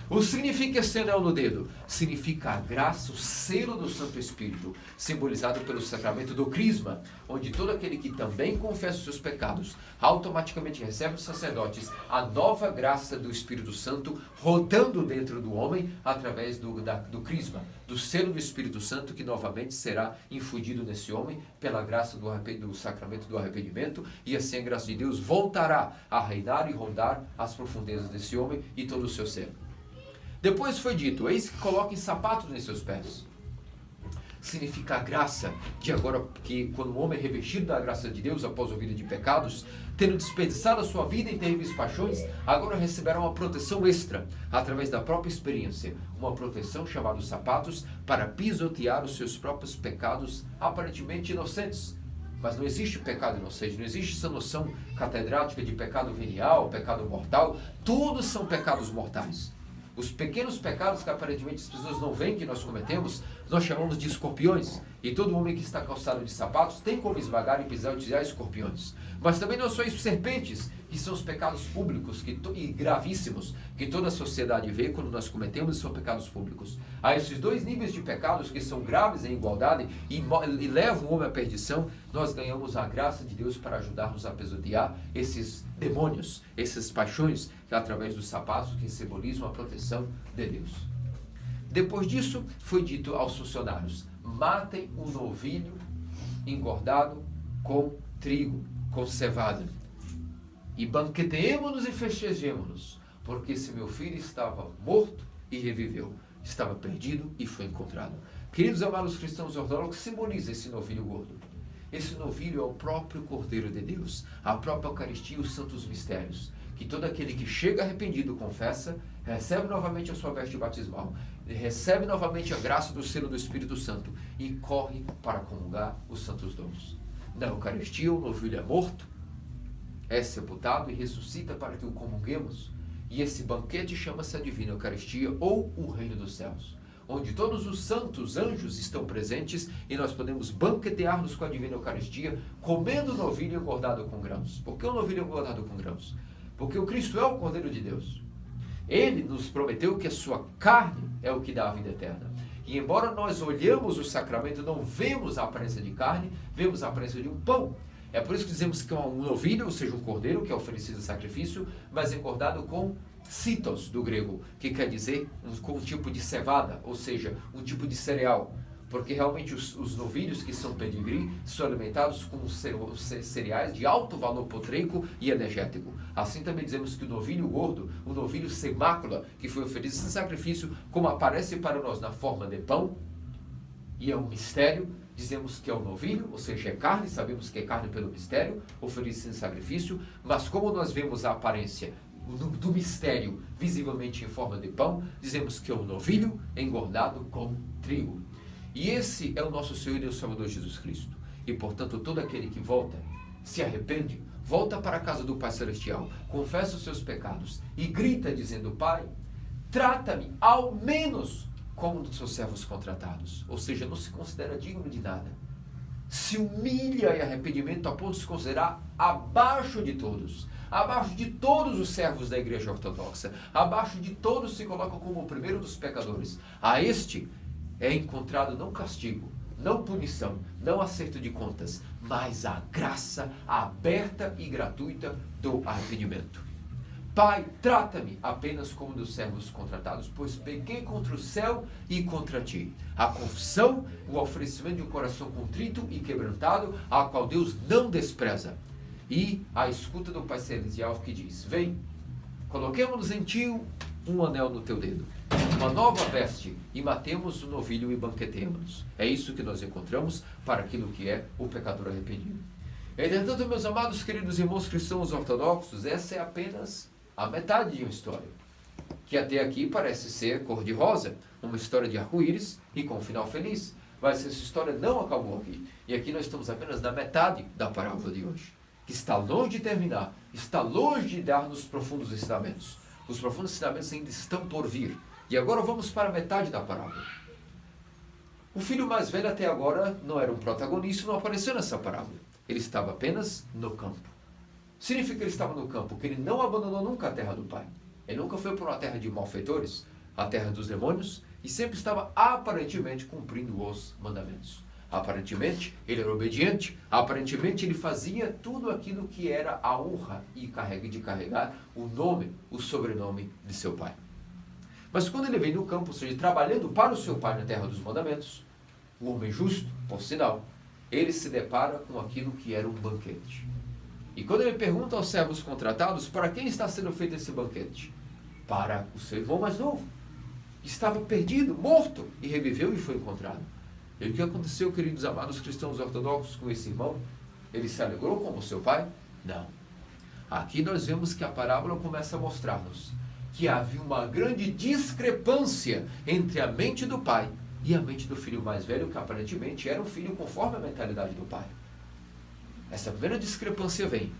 [SPEAKER 1] O que significa esse anel no dedo? Significa a graça, o selo do Santo Espírito, simbolizado pelo sacramento do crisma, onde todo aquele que também confessa os seus pecados, automaticamente recebe os sacerdotes a nova graça do Espírito Santo rodando dentro do homem através do crisma, do selo do Espírito Santo, que novamente será infundido nesse homem pela graça do sacramento do arrependimento, e assim a graça de Deus voltará a reinar e rondar as profundezas desse homem e todo o seu ser. Depois foi dito: eis que coloquem sapatos em seus pés. Significa a graça de agora, que quando o homem é revestido da graça de Deus após a vida de pecados, tendo desperdiçado a sua vida em terríveis paixões, agora receberá uma proteção extra, através da própria experiência, uma proteção chamada os sapatos, para pisotear os seus próprios pecados aparentemente inocentes. Mas não existe pecado inocente, não existe essa noção catedrática de pecado venial, pecado mortal. Todos são pecados mortais. Os pequenos pecados que aparentemente as pessoas não veem que nós cometemos, nós chamamos de escorpiões. E todo homem que está calçado de sapatos tem como esmagar e pisar escorpiões. Mas também não são as serpentes, que são os pecados públicos e gravíssimos, que toda a sociedade vê quando nós cometemos, e são pecados públicos. Há esses dois níveis de pecados que são graves em igualdade e levam o homem à perdição. Nós ganhamos a graça de Deus para ajudar-nos a pisotear esses demônios, essas paixões, através dos sapatos que simbolizam a proteção de Deus. Depois disso, foi dito aos funcionários: matem um novilho engordado com trigo, com cevada, e banqueteemo-nos e festejemo-nos, porque esse meu filho estava morto e reviveu, estava perdido e foi encontrado. Queridos amados cristãos ortodoxos, simboliza esse novilho gordo. Esse novilho é o próprio Cordeiro de Deus, a própria Eucaristia e os santos mistérios, que todo aquele que chega arrependido, confessa, recebe novamente a sua veste batismal, recebe novamente a graça do selo do Espírito Santo e corre para comungar os santos dons. Na Eucaristia, o novilho é morto, é sepultado e ressuscita para que o comunguemos. E esse banquete chama-se a Divina Eucaristia, ou o Reino dos Céus, onde todos os santos anjos estão presentes e nós podemos banquetear-nos com a Divina Eucaristia, comendo o novilho engordado com grãos. Por que o novilho engordado com grãos? Porque o Cristo é o Cordeiro de Deus. Ele nos prometeu que a sua carne é o que dá a vida eterna. E embora nós olhamos o sacramento, não vemos a aparência de carne, vemos a aparência de um pão. É por isso que dizemos que é um novilho, ou seja, um cordeiro, que é oferecido em sacrifício, mas engordado com citos, do grego, que quer dizer com um tipo de cevada, ou seja, um tipo de cereal. Porque realmente os novilhos que são pedigree são alimentados com cereais de alto valor proteico e energético. Assim também dizemos que o novilho gordo, o novilho sem mácula, que foi oferecido em sacrifício, como aparece para nós na forma de pão, e é um mistério, dizemos que é o novilho, ou seja, é carne, sabemos que é carne pelo mistério, oferecido em sacrifício, mas como nós vemos a aparência do mistério visivelmente em forma de pão, dizemos que é o novilho engordado com trigo. E esse é o nosso Senhor e Deus Salvador Jesus Cristo. E, portanto, todo aquele que volta, se arrepende, volta para a casa do Pai Celestial, confessa os seus pecados e grita dizendo: Pai, trata-me ao menos como um dos seus servos contratados. Ou seja, não se considera digno de nada. Se humilha em arrependimento a ponto de se considerar abaixo de todos os servos da Igreja Ortodoxa, abaixo de todos se coloca como o primeiro dos pecadores. A este é encontrado não castigo, não punição, não acerto de contas, mas a graça aberta e gratuita do arrependimento. Pai, trata-me apenas como dos servos contratados, pois pequei contra o céu e contra ti. A confissão, o oferecimento de um coração contrito e quebrantado, a qual Deus não despreza. E a escuta do Pai Celestial que diz: vem, coloquemos em ti um anel no teu dedo, uma nova veste, e matemos o novilho e banquetemos. É isso que nós encontramos para aquilo que é o pecador arrependido. Entretanto, meus amados queridos irmãos cristãos ortodoxos, essa é apenas a metade de uma história, que até aqui parece ser cor-de-rosa, uma história de arco-íris e com um final feliz. Mas essa história não acabou aqui. E aqui nós estamos apenas na metade da parábola de hoje, que está longe de terminar, está longe de dar-nos profundos ensinamentos. Os profundos ensinamentos ainda estão por vir. E agora vamos para a metade da parábola. O filho mais velho até agora não era um protagonista, não apareceu nessa parábola. Ele estava apenas no campo. Significa que ele estava no campo, que ele não abandonou nunca a terra do pai. Ele nunca foi para uma terra de malfeitores, a terra dos demônios, e sempre estava aparentemente cumprindo os mandamentos. Aparentemente, ele era obediente, aparentemente ele fazia tudo aquilo que era a honra e de carregar o nome, o sobrenome de seu pai. Mas quando ele vem no campo, ou seja, trabalhando para o seu pai na terra dos mandamentos, o homem justo, por sinal, ele se depara com aquilo que era um banquete. E quando ele pergunta aos servos contratados, para quem está sendo feito esse banquete? Para o seu irmão mais novo, que estava perdido, morto, e reviveu e foi encontrado. E o que aconteceu, queridos amados cristãos ortodoxos, com esse irmão? Ele se alegrou como seu pai? Não. Aqui nós vemos que a parábola começa a mostrar-nos que havia uma grande discrepância entre a mente do pai e a mente do filho mais velho, que aparentemente era um filho conforme a mentalidade do pai. Essa primeira discrepância vem.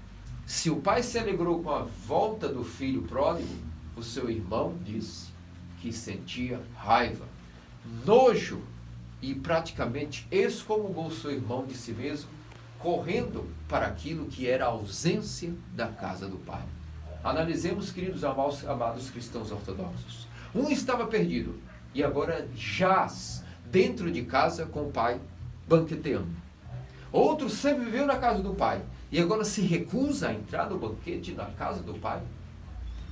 [SPEAKER 1] Se o pai se alegrou com a volta do filho pródigo, o seu irmão disse que sentia raiva, nojo e praticamente excomungou seu irmão de si mesmo, correndo para aquilo que era a ausência da casa do pai. Analisemos, queridos amados cristãos ortodoxos. Um estava perdido e agora jaz dentro de casa com o pai, banqueteando. Outro sempre viveu na casa do pai e agora se recusa a entrar no banquete na casa do pai.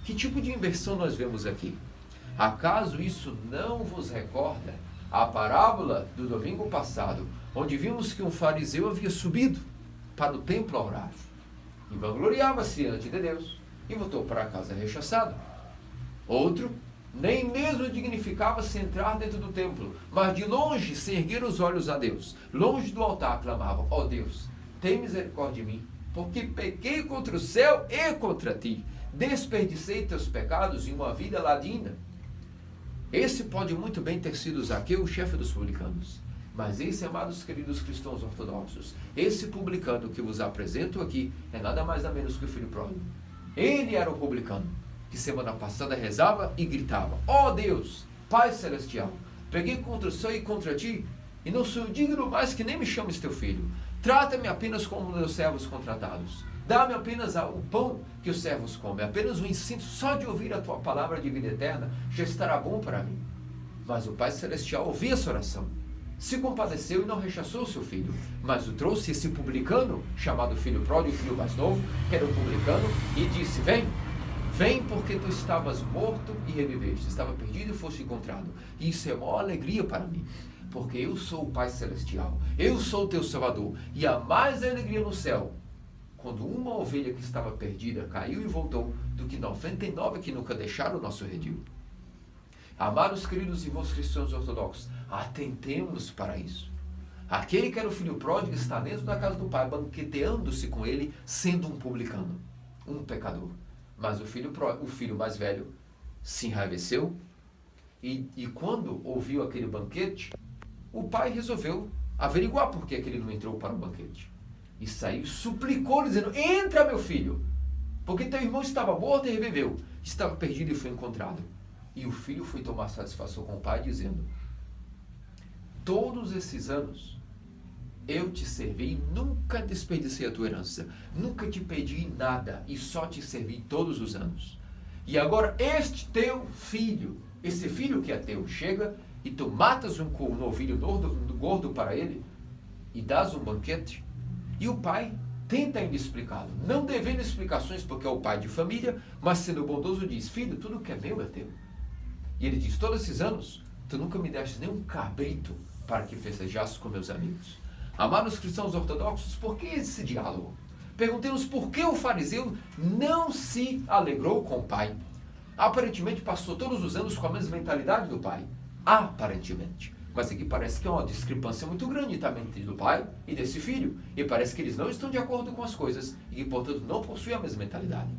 [SPEAKER 1] Que tipo de inversão nós vemos aqui? Acaso isso não vos recorda a parábola do domingo passado, onde vimos que um fariseu havia subido para o templo a orar e vangloriava-se diante de Deus e voltou para casa rechaçado? Outro nem mesmo dignificava-se entrar dentro do templo, mas de longe se erguer os olhos a Deus, longe do altar clamava: ó Deus, tem misericórdia de mim, porque pequei contra o céu e contra ti, desperdicei teus pecados em uma vida ladina. Esse pode muito bem ter sido Zaqueu, o chefe dos publicanos. Mas esse, amados queridos cristãos ortodoxos, esse publicano que vos apresento aqui, é nada mais nada menos que o filho pródigo. Ele era o publicano, que semana passada rezava e gritava: ó Deus, Pai Celestial, peguei contra o céu e contra ti, e não sou digno mais que nem me chames teu filho. Trata-me apenas como meus servos contratados. Dá-me apenas o pão que os servos comem, apenas o ensino, só de ouvir a tua palavra de vida eterna já estará bom para mim. Mas o Pai Celestial ouviu essa oração, se compadeceu e não rechaçou o seu filho, mas o trouxe esse publicano, chamado filho pródigo, o filho mais novo, que era o publicano, e disse: vem porque tu estavas morto e reviveste, estava perdido e foste encontrado. E isso é uma alegria para mim, porque eu sou o Pai Celestial, eu sou o teu Salvador, e há mais alegria no céu quando uma ovelha que estava perdida caiu e voltou, do que 99 que nunca deixaram o nosso redil. Amados queridos irmãos cristãos ortodoxos, atentemos para isso. Aquele que era o filho pródigo está dentro da casa do pai, banqueteando-se com ele, sendo um publicano, um pecador. Mas o filho mais velho se enraiveceu e quando ouviu aquele banquete, o pai resolveu averiguar por que ele não entrou para o banquete. E saiu e suplicou, dizendo: entra, meu filho, porque teu irmão estava morto e reviveu, estava perdido e foi encontrado. E o filho foi tomar satisfação com o pai, dizendo: todos esses anos eu te servi e nunca desperdicei a tua herança, nunca te pedi nada e só te servi todos os anos. E agora este teu filho, esse filho que é teu, chega e tu matas um novilho gordo para ele e dás um banquete. E o pai tenta ainda explicá-lo, não devendo explicações porque é o pai de família, mas sendo bondoso diz: filho, tudo que é meu é teu. E ele diz: todos esses anos tu nunca me deste nem um cabrito para que festejasse com meus amigos. Amados cristãos ortodoxos, por que esse diálogo? Perguntemos por que o fariseu não se alegrou com o pai. Aparentemente passou todos os anos com a mesma mentalidade do pai. Aparentemente. Mas aqui parece que é uma discrepância muito grande também do pai e desse filho. E parece que eles não estão de acordo com as coisas e que, portanto, não possuem a mesma mentalidade.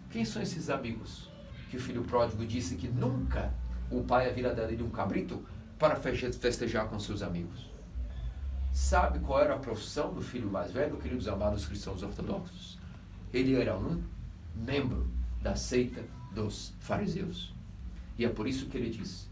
[SPEAKER 1] Quem são esses amigos que o filho pródigo disse que nunca o pai havia dado ele um cabrito para festejar com seus amigos? Sabe qual era a profissão do filho mais velho, queridos amados cristãos ortodoxos? Ele era um membro da seita dos fariseus. E é por isso que ele diz: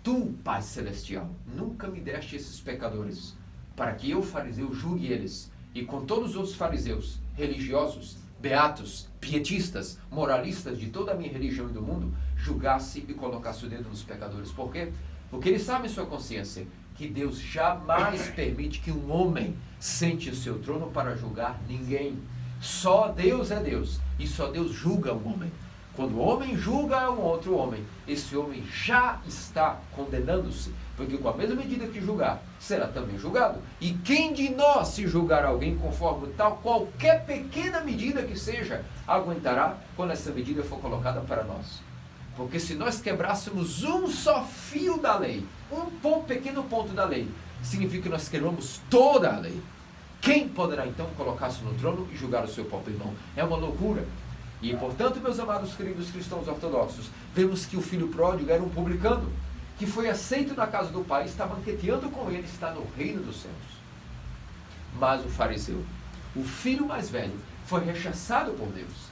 [SPEAKER 1] tu, Pai Celestial, nunca me deste esses pecadores, para que eu, fariseu, julgue eles, e com todos os outros fariseus, religiosos, beatos, pietistas, moralistas de toda a minha religião e do mundo, julgasse e colocasse o dedo nos pecadores. Por quê? Porque eles sabem em sua consciência que Deus jamais permite que um homem sente o seu trono para julgar ninguém. Só Deus é Deus, e só Deus julga um homem. Quando o homem julga um outro homem, esse homem já está condenando-se, porque com a mesma medida que julgar, será também julgado. E quem de nós, se julgar alguém conforme tal, qualquer pequena medida que seja, aguentará quando essa medida for colocada para nós? Porque se nós quebrássemos um só fio da lei, pequeno ponto da lei, significa que nós quebramos toda a lei. Quem poderá então colocar-se no trono e julgar o seu próprio irmão? É uma loucura. E, portanto, meus amados queridos cristãos ortodoxos, vemos que o filho pródigo era um publicano, que foi aceito na casa do pai, está banqueteando com ele, está no reino dos céus. Mas o fariseu, o filho mais velho, foi rechaçado por Deus.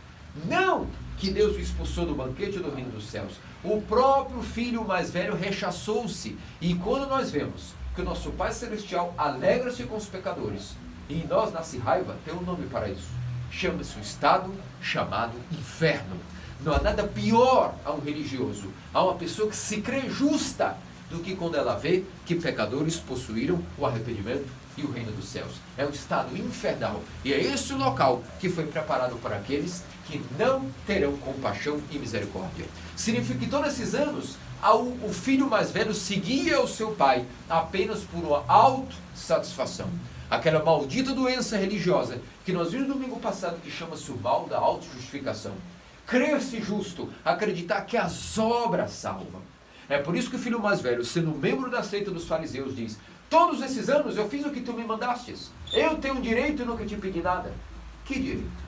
[SPEAKER 1] Não que Deus o expulsou do banquete do reino dos céus. O próprio filho mais velho rechaçou-se. E quando nós vemos que o nosso Pai Celestial alegra-se com os pecadores, e em nós nasce raiva, tem um nome para isso. Chama-se o estado chamado inferno. Não há nada pior a um religioso, a uma pessoa que se crê justa, do que quando ela vê que pecadores possuíram o arrependimento e o reino dos céus. É um estado infernal. E é esse o local que foi preparado para aqueles que não terão compaixão e misericórdia. Significa que todos esses anos, o filho mais velho seguia o seu pai apenas por uma autossatisfação. Aquela maldita doença religiosa que nós vimos no domingo passado, que chama-se o mal da autojustificação. Crer-se justo, acreditar que as obras salvam. É por isso que o filho mais velho, sendo membro da seita dos fariseus, diz: todos esses anos eu fiz o que tu me mandastes. Eu tenho direito e nunca te pedi nada. Que direito?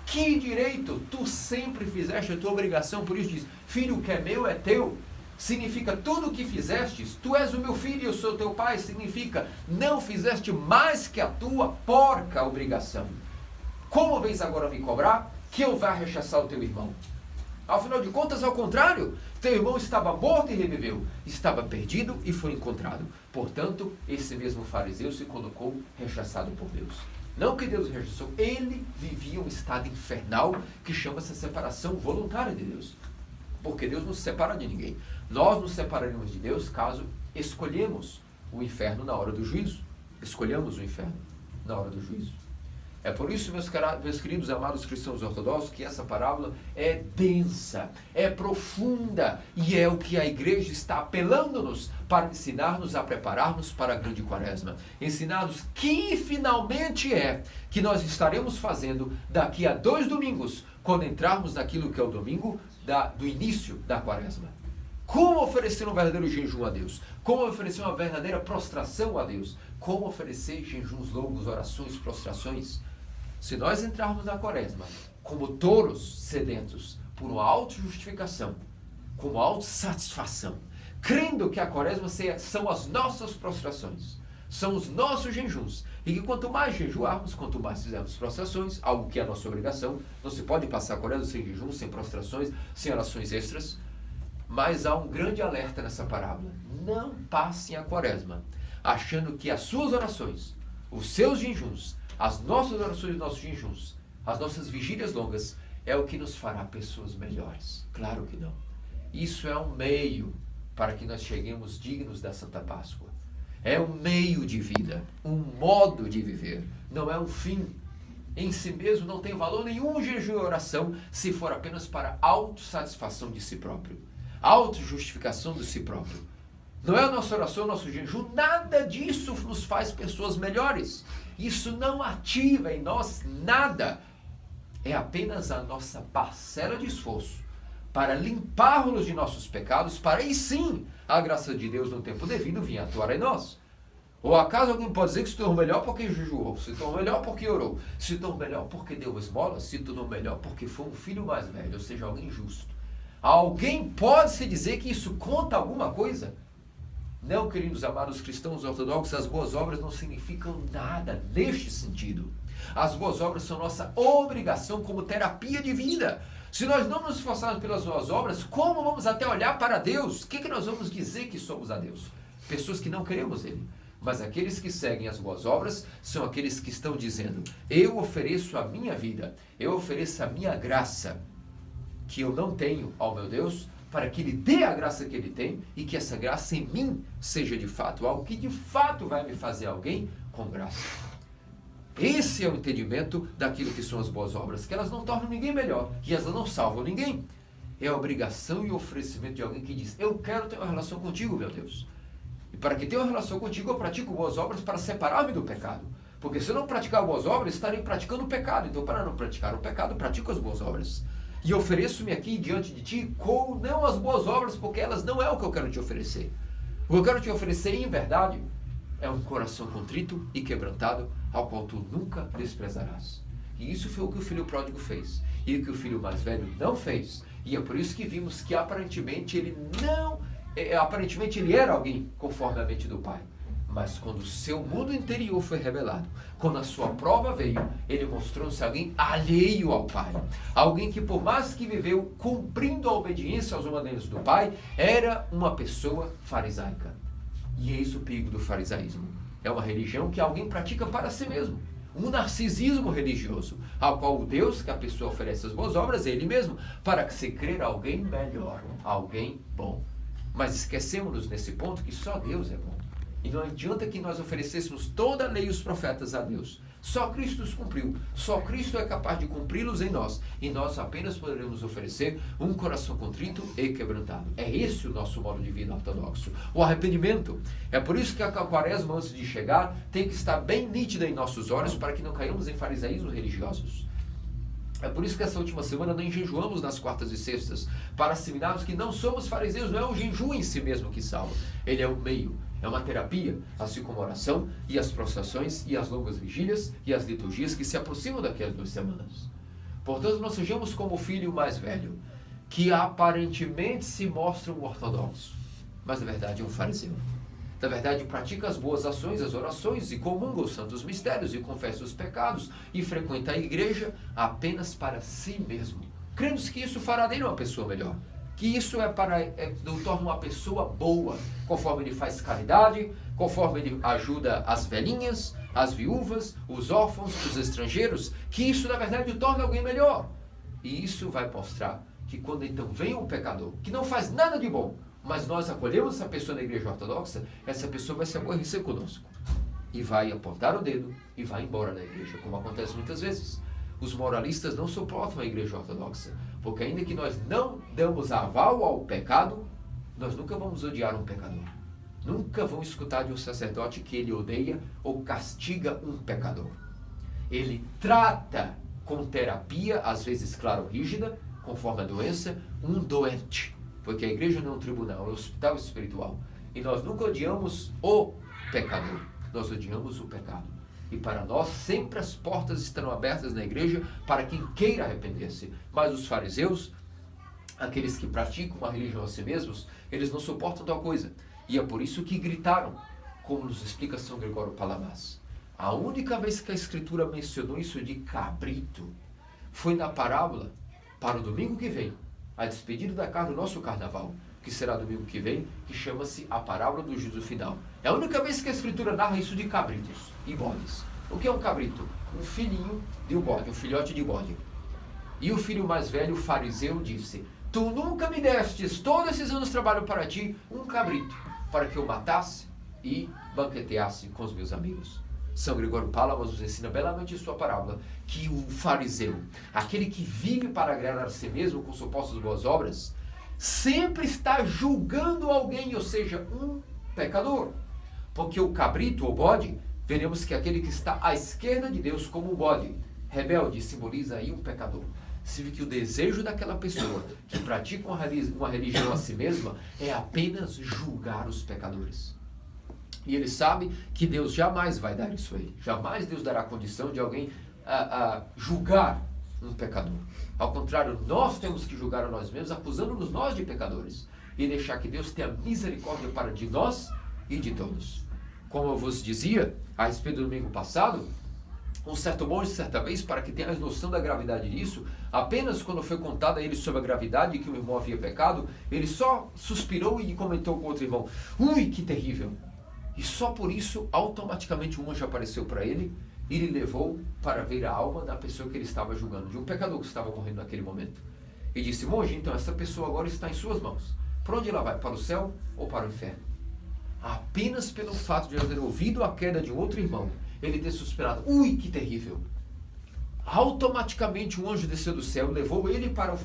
[SPEAKER 1] Que direito? Tu sempre fizeste a tua obrigação. Por isso diz: filho, o que é meu é teu. Significa tudo o que fizestes, tu és o meu filho e eu sou teu pai. Significa não fizeste mais que a tua porca obrigação. Como vens agora me cobrar que eu vá rechaçar o teu irmão? Afinal de contas, ao contrário, teu irmão estava morto e reviveu, estava perdido e foi encontrado. Portanto, esse mesmo fariseu se colocou rechaçado por Deus. Não que Deus o rechaçou, ele vivia um estado infernal que chama-se separação voluntária de Deus. Porque Deus não se separa de ninguém. Nós nos separaremos de Deus caso escolhemos o inferno na hora do juízo. Escolhamos o inferno na hora do juízo. É por isso, meus queridos amados cristãos ortodoxos, que essa parábola é densa, é profunda, e é o que a igreja está apelando-nos para ensinar-nos a preparar-nos para a grande quaresma. Ensinar-nos que finalmente é que nós estaremos fazendo daqui a 2 domingos, quando entrarmos naquilo que é o domingo do início da quaresma. Como oferecer um verdadeiro jejum a Deus? Como oferecer uma verdadeira prostração a Deus? Como oferecer jejuns longos, orações, prostrações? Se nós entrarmos na quaresma como touros sedentos por uma autojustificação, como autossatisfação, crendo que a quaresma são as nossas prostrações, são os nossos jejuns. E que quanto mais jejuarmos, quanto mais fizermos prostrações, algo que é a nossa obrigação, não se pode passar a quaresma sem jejum, sem prostrações, sem orações extras, mas há um grande alerta nessa parábola. Não passem a quaresma achando que as suas orações, os seus jejuns, as nossas orações e nossos jejuns, as nossas vigílias longas, é o que nos fará pessoas melhores. Claro que não. Isso é um meio para que nós cheguemos dignos da Santa Páscoa. É um meio de vida, um modo de viver, não é um fim. Em si mesmo não tem valor nenhum jejum e oração se for apenas para autossatisfação de si próprio, autojustificação de si próprio. Não é a nossa oração, o nosso jejum, nada disso nos faz pessoas melhores. Isso não ativa em nós nada. É apenas a nossa parcela de esforço para limparmos de nossos pecados, para aí sim a graça de Deus no tempo devido vir atuar em nós. Ou acaso alguém pode dizer que se tornou melhor porque jejuou, se tornou melhor porque orou, se tornou melhor porque deu esmola, se tornou melhor porque foi um filho mais velho, ou seja, alguém justo. Alguém pode se dizer que isso conta alguma coisa? Não, queridos amados cristãos ortodoxos, as boas obras não significam nada neste sentido. As boas obras são nossa obrigação como terapia de vida. Se nós não nos esforçarmos pelas boas obras, como vamos até olhar para Deus? O que nós vamos dizer que somos a Deus? Pessoas que não queremos Ele. Mas aqueles que seguem as boas obras são aqueles que estão dizendo: eu ofereço a minha vida, eu ofereço a minha graça, que eu não tenho ao meu Deus, para que Ele dê a graça que Ele tem e que essa graça em mim seja de fato algo que de fato vai me fazer alguém com graça. Esse é o entendimento daquilo que são as boas obras, que elas não tornam ninguém melhor, que elas não salvam ninguém. É a obrigação e o oferecimento de alguém que diz: eu quero ter uma relação contigo, meu Deus. E para que tenha uma relação contigo, eu pratico boas obras para separar-me do pecado. Porque se eu não praticar boas obras, estarei praticando o pecado. Então, para não praticar o pecado, pratico as boas obras. E ofereço-me aqui diante de ti com não as boas obras, porque elas não é o que eu quero te oferecer. O que eu quero te oferecer, em verdade, é um coração contrito e quebrantado, ao qual tu nunca desprezarás. E isso foi o que o filho pródigo fez. E o que o filho mais velho não fez. E é por isso que vimos que aparentemente ele era alguém conforme a mente do Pai. Mas quando o seu mundo interior foi revelado, quando a sua prova veio, ele mostrou-se alguém alheio ao Pai. Alguém que, por mais que viveu cumprindo a obediência aos mandamentos do Pai, era uma pessoa farisaica. E eis o perigo do farisaísmo. É uma religião que alguém pratica para si mesmo. Um narcisismo religioso, ao qual o Deus que a pessoa oferece as boas obras é Ele mesmo, para que se crer alguém melhor, alguém bom. Mas esquecemos-nos nesse ponto que só Deus é bom. E não adianta que nós oferecêssemos toda a lei e os profetas a Deus. Só Cristo os cumpriu. Só Cristo é capaz de cumpri-los em nós. E nós apenas poderemos oferecer um coração contrito e quebrantado. É esse o nosso modo de vida ortodoxo. O arrependimento. É por isso que a quaresma, antes de chegar, tem que estar bem nítida em nossos olhos para que não caiamos em farisaísmos religiosos. É por isso que essa última semana nem jejuamos nas quartas e sextas, para assimilarmos que não somos fariseus, não é o jejum em si mesmo que salva. Ele é o meio. É uma terapia, assim como a oração e as prostrações e as longas vigílias e as liturgias que se aproximam daqui a 2 semanas. Portanto, nós sejamos como o filho mais velho, que aparentemente se mostra um ortodoxo, mas na verdade é um fariseu. Na verdade, pratica as boas ações, as orações, e comunga os santos mistérios, e confessa os pecados, e frequenta a igreja apenas para si mesmo, crendo que isso fará dele uma pessoa melhor. Que isso o torna uma pessoa boa, conforme ele faz caridade, conforme ele ajuda as velhinhas, as viúvas, os órfãos, os estrangeiros, que isso na verdade o torna alguém melhor. E isso vai mostrar que quando então vem um pecador, que não faz nada de bom, mas nós acolhemos essa pessoa na igreja ortodoxa, essa pessoa vai se aborrecer conosco. E vai apontar o dedo e vai embora da igreja, como acontece muitas vezes. Os moralistas não suportam a igreja ortodoxa, porque ainda que nós não damos aval ao pecado, nós nunca vamos odiar um pecador. Nunca vão escutar de um sacerdote que ele odeia ou castiga um pecador. Ele trata com terapia, às vezes, claro, rígida, conforme a doença, um doente. Porque a igreja não é um tribunal, é um hospital espiritual. E nós nunca odiamos o pecador, nós odiamos o pecado. E para nós, sempre as portas estarão abertas na igreja para quem queira arrepender-se. Mas os fariseus, aqueles que praticam a religião a si mesmos, eles não suportam tal coisa. E é por isso que gritaram como nos explica São Gregório Palamas. A única vez que a Escritura mencionou isso de cabrito foi na parábola para o domingo que vem, a despedida da carne do nosso carnaval, que será domingo que vem, que chama-se a parábola do juízo final. É a única vez que a Escritura narra isso de cabritos e bodes. O que é um cabrito? Um filhinho de um bode, um filhote de bode. E o filho mais velho, o fariseu, disse: tu nunca me destes, todos esses anos trabalho para ti, um cabrito, para que eu matasse e banqueteasse com os meus amigos. São Gregório Palamas nos ensina belamente em sua parábola que o fariseu, aquele que vive para agradar a si mesmo com supostas boas obras, sempre está julgando alguém, ou seja, um pecador. Porque o cabrito ou bode, veremos que é aquele que está à esquerda de Deus como um bode rebelde, simboliza aí um pecador. Se vê que o desejo daquela pessoa que pratica uma religião a si mesma é apenas julgar os pecadores. E ele sabe que Deus jamais vai dar isso a ele. Jamais Deus dará a condição de alguém julgar um pecador. Ao contrário, nós temos que julgar a nós mesmos, acusando-nos nós de pecadores. E deixar que Deus tenha misericórdia para de nós e de todos. Como eu vos dizia a respeito do domingo passado, um certo monge, certa vez, para que tenha noção da gravidade disso, apenas quando foi contada a ele sobre a gravidade que o irmão havia pecado, ele só suspirou e comentou com outro irmão: ui, que terrível! E só por isso, automaticamente, um anjo apareceu para ele e lhe levou para ver a alma da pessoa que ele estava julgando, de um pecador que estava morrendo naquele momento. E disse: monge, então essa pessoa agora está em suas mãos. Para onde ela vai? Para o céu ou para o inferno? Apenas pelo fato de ela ter ouvido a queda de um outro irmão, ele ter suspirado: ui, que terrível! Automaticamente um anjo desceu do céu, levou ele para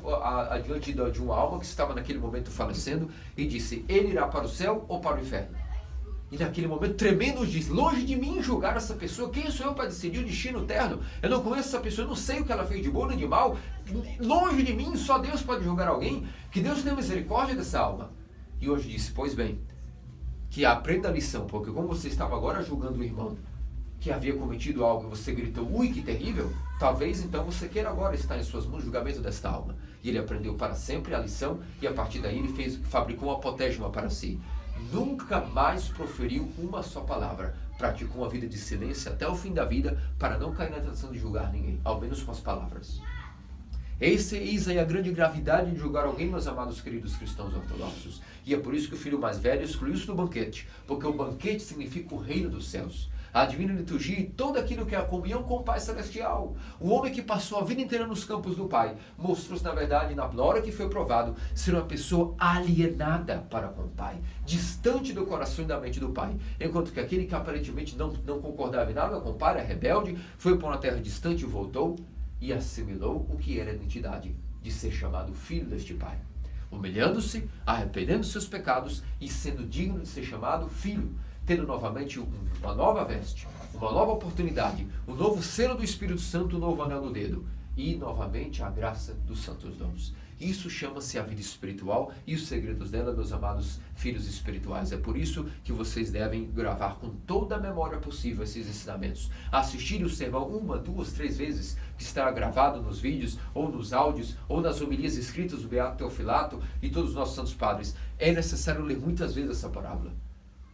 [SPEAKER 1] adiante de uma alma que estava naquele momento falecendo e disse: ele irá para o céu ou para o inferno? E naquele momento, tremendo, diz: longe de mim julgar essa pessoa. Quem sou eu para decidir o destino eterno? Eu não conheço essa pessoa, eu não sei o que ela fez de bom nem de mal. Longe de mim, só Deus pode julgar alguém. Que Deus tenha misericórdia dessa alma. E hoje disse: pois bem, que aprenda a lição, porque como você estava agora julgando o irmão que havia cometido algo e você gritou: ui, que terrível, talvez então você queira agora estar em suas mãos o julgamento desta alma. E ele aprendeu para sempre a lição e a partir daí ele fabricou uma apotégima para si. Nunca mais proferiu uma só palavra. Praticou uma vida de silêncio até o fim da vida para não cair na tentação de julgar ninguém, ao menos com as palavras. Eis aí a grande gravidade de julgar alguém, meus amados queridos cristãos ortodoxos. E é por isso que o filho mais velho excluiu isso do banquete, porque o banquete significa o reino dos céus. A divina liturgia e tudo aquilo que é a comunhão com o Pai Celestial. O homem que passou a vida inteira nos campos do Pai mostrou-se, na verdade, na hora que foi provado, ser uma pessoa alienada para com o Pai, distante do coração e da mente do Pai. Enquanto que aquele que aparentemente não concordava em nada com o Pai, era rebelde, foi para uma terra distante e voltou e assimilou o que era a identidade de ser chamado filho deste Pai. Humilhando-se, arrependendo seus pecados e sendo digno de ser chamado filho, tendo novamente uma nova veste, uma nova oportunidade, um novo selo do Espírito Santo, um novo anel no dedo e novamente a graça dos santos dons. Isso chama-se a vida espiritual e os segredos dela, meus amados filhos espirituais. É por isso que vocês devem gravar com toda a memória possível esses ensinamentos. Assistir o sermão 1, 2, 3 vezes, que estará gravado nos vídeos, ou nos áudios, ou nas homilias escritas do Beato Teofilato e todos os nossos santos padres. É necessário ler muitas vezes essa parábola.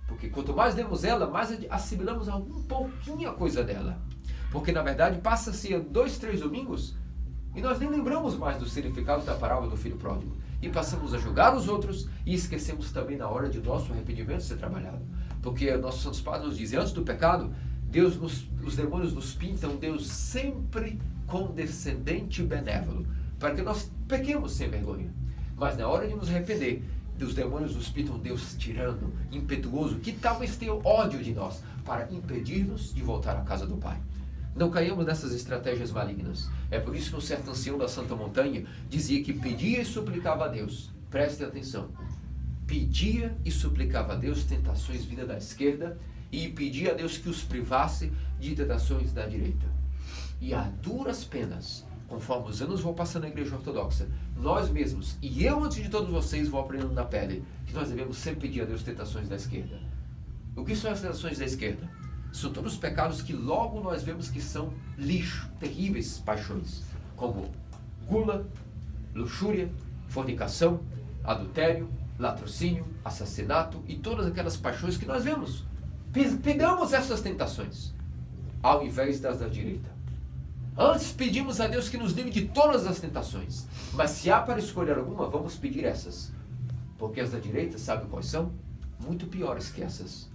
[SPEAKER 1] Porque quanto mais lemos ela, mais assimilamos algum pouquinho a coisa dela. Porque na verdade passa-se 2, 3 domingos e nós nem lembramos mais do significado da parábola do filho pródigo. E passamos a julgar os outros e esquecemos também na hora de nosso arrependimento ser trabalhado. Porque nossos santos padres nos dizem: antes do pecado, os demônios nos pintam Deus sempre condescendente e benévolo, para que nós pequemos sem vergonha. Mas na hora de nos arrepender, os demônios nos pintam Deus tirano, impetuoso, que talvez tenha ódio de nós, para impedir-nos de voltar à casa do Pai. Não caiamos nessas estratégias malignas. É por isso que um certo ancião da Santa Montanha dizia que pedia e suplicava a Deus. Preste atenção. Pedia e suplicava a Deus tentações vindas da esquerda e pedia a Deus que os privasse de tentações da direita. E a duras penas, conforme os anos vão passando na Igreja Ortodoxa, nós mesmos, e eu antes de todos vocês, vou aprendendo na pele, que nós devemos sempre pedir a Deus tentações da esquerda. O que são as tentações da esquerda? São todos os pecados que logo nós vemos que são lixo, terríveis paixões, como gula, luxúria, fornicação, adultério, latrocínio, assassinato e todas aquelas paixões que nós vemos. Pegamos essas tentações, ao invés das da direita. Antes pedimos a Deus que nos livre de todas as tentações. Mas se há para escolher alguma, vamos pedir essas. Porque as da direita, sabe quais são? Muito piores que essas.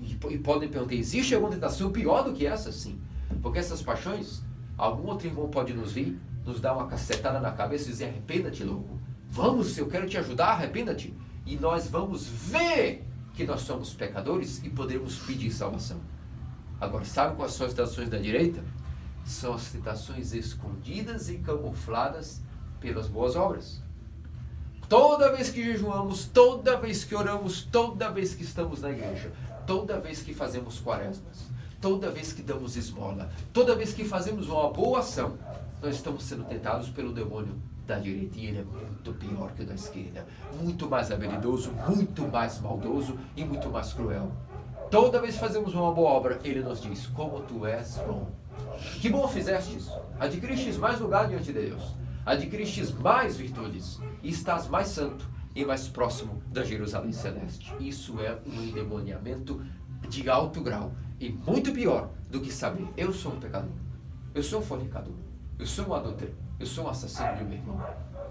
[SPEAKER 1] E podem perguntar, existe alguma tentação pior do que essas? Sim. Porque essas paixões, algum outro irmão pode nos vir, nos dar uma cacetada na cabeça e dizer, arrependa-te, louco. Vamos, eu quero te ajudar, arrependa-te. E nós vamos ver que nós somos pecadores e podemos pedir salvação. Agora, sabe quais são as tentações da direita? São as tentações escondidas e camufladas pelas boas obras. Toda vez que jejuamos, toda vez que oramos, toda vez que estamos na igreja, toda vez que fazemos quaresmas, toda vez que damos esmola, toda vez que fazemos uma boa ação, nós estamos sendo tentados pelo demônio da direita, e ele é muito pior que o da esquerda, muito mais habilidoso, muito mais maldoso e muito mais cruel. Toda vez que fazemos uma boa obra, ele nos diz, como tu és bom. Que bom fizestes, adquiristes mais lugar diante de Deus, adquiristes mais virtudes, e estás mais santo e mais próximo da Jerusalém Celeste. Isso é um endemoniamento de alto grau, e muito pior do que saber, eu sou um pecador, eu sou um fornicador, eu sou um adúltero, eu sou um assassino de meu irmão,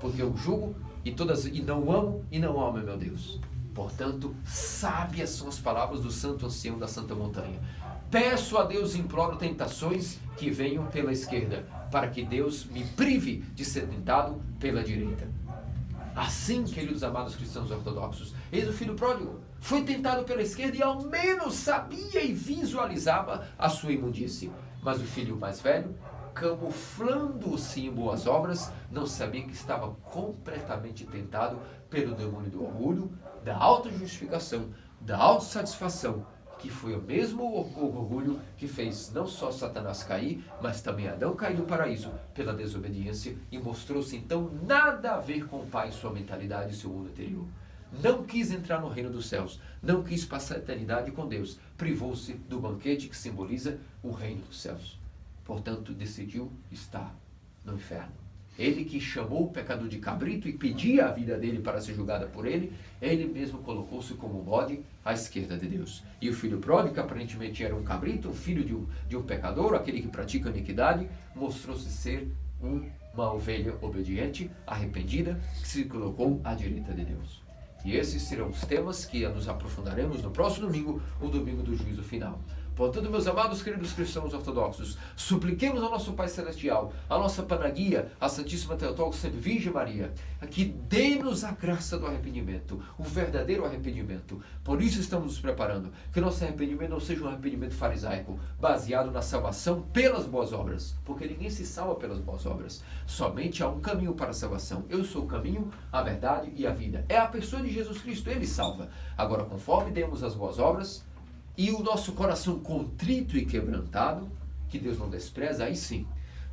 [SPEAKER 1] porque eu julgo e não amo meu Deus. Portanto, sábias são as palavras do santo ancião da Santa Montanha. Peço a Deus e imploro tentações que venham pela esquerda, para que Deus me prive de ser tentado pela direita. Assim, queridos amados cristãos ortodoxos, eis o filho pródigo. Foi tentado pela esquerda e ao menos sabia e visualizava a sua imundície. Mas o filho mais velho, camuflando-se em boas obras, não sabia que estava completamente tentado pelo demônio do orgulho, da autojustificação, da autossatisfação, que foi o mesmo orgulho que fez não só Satanás cair, mas também Adão cair do paraíso pela desobediência, e mostrou-se então nada a ver com o Pai em sua mentalidade e seu mundo interior. Não quis entrar no reino dos céus, não quis passar a eternidade com Deus, privou-se do banquete que simboliza o reino dos céus. Portanto, decidiu estar no inferno. Ele que chamou o pecador de cabrito e pedia a vida dele para ser julgada por ele, ele mesmo colocou-se como bode à esquerda de Deus. E o filho pródigo, que aparentemente era um cabrito, um filho de um pecador, aquele que pratica iniquidade, mostrou-se ser uma ovelha obediente, arrependida, que se colocou à direita de Deus. E esses serão os temas que nos aprofundaremos no próximo domingo, o domingo do juízo final. Portanto, meus amados queridos cristãos ortodoxos, supliquemos ao nosso Pai Celestial, a nossa panaguia, a Santíssima Teotocos Sempre Virgem Maria, que dê-nos a graça do arrependimento, o verdadeiro arrependimento. Por isso estamos nos preparando, que nosso arrependimento não seja um arrependimento farisaico, baseado na salvação pelas boas obras, porque ninguém se salva pelas boas obras. Somente há um caminho para a salvação. Eu sou o caminho, a verdade e a vida. É a pessoa de Jesus Cristo, Ele salva. Agora, conforme demos as boas obras, e o nosso coração contrito e quebrantado, que Deus não despreza, aí sim,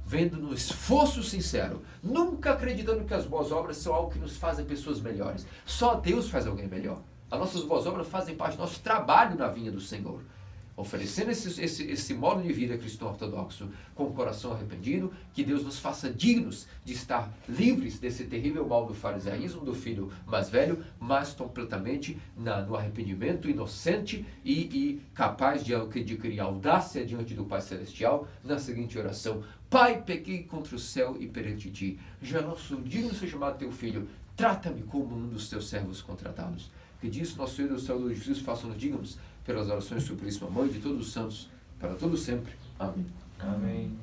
[SPEAKER 1] vendo no esforço sincero, nunca acreditando que as boas obras são algo que nos fazem pessoas melhores. Só Deus faz alguém melhor. As nossas boas obras fazem parte do nosso trabalho na vinha do Senhor. Oferecendo esse modo de vida cristão ortodoxo com o coração arrependido, que Deus nos faça dignos de estar livres desse terrível mal do farisaísmo, do filho mais velho, mas completamente no arrependimento inocente e capaz de adquirir audácia diante do Pai Celestial, na seguinte oração: Pai, pequei contra o céu e perante ti, já não sou digno de ser chamado teu filho, trata-me como um dos teus servos contratados. Que disso nosso Senhor e Salvador Jesus faça-nos dignos pelas orações do Suplíssima Mãe de todos os santos, para todo sempre. Amém.
[SPEAKER 2] Amém.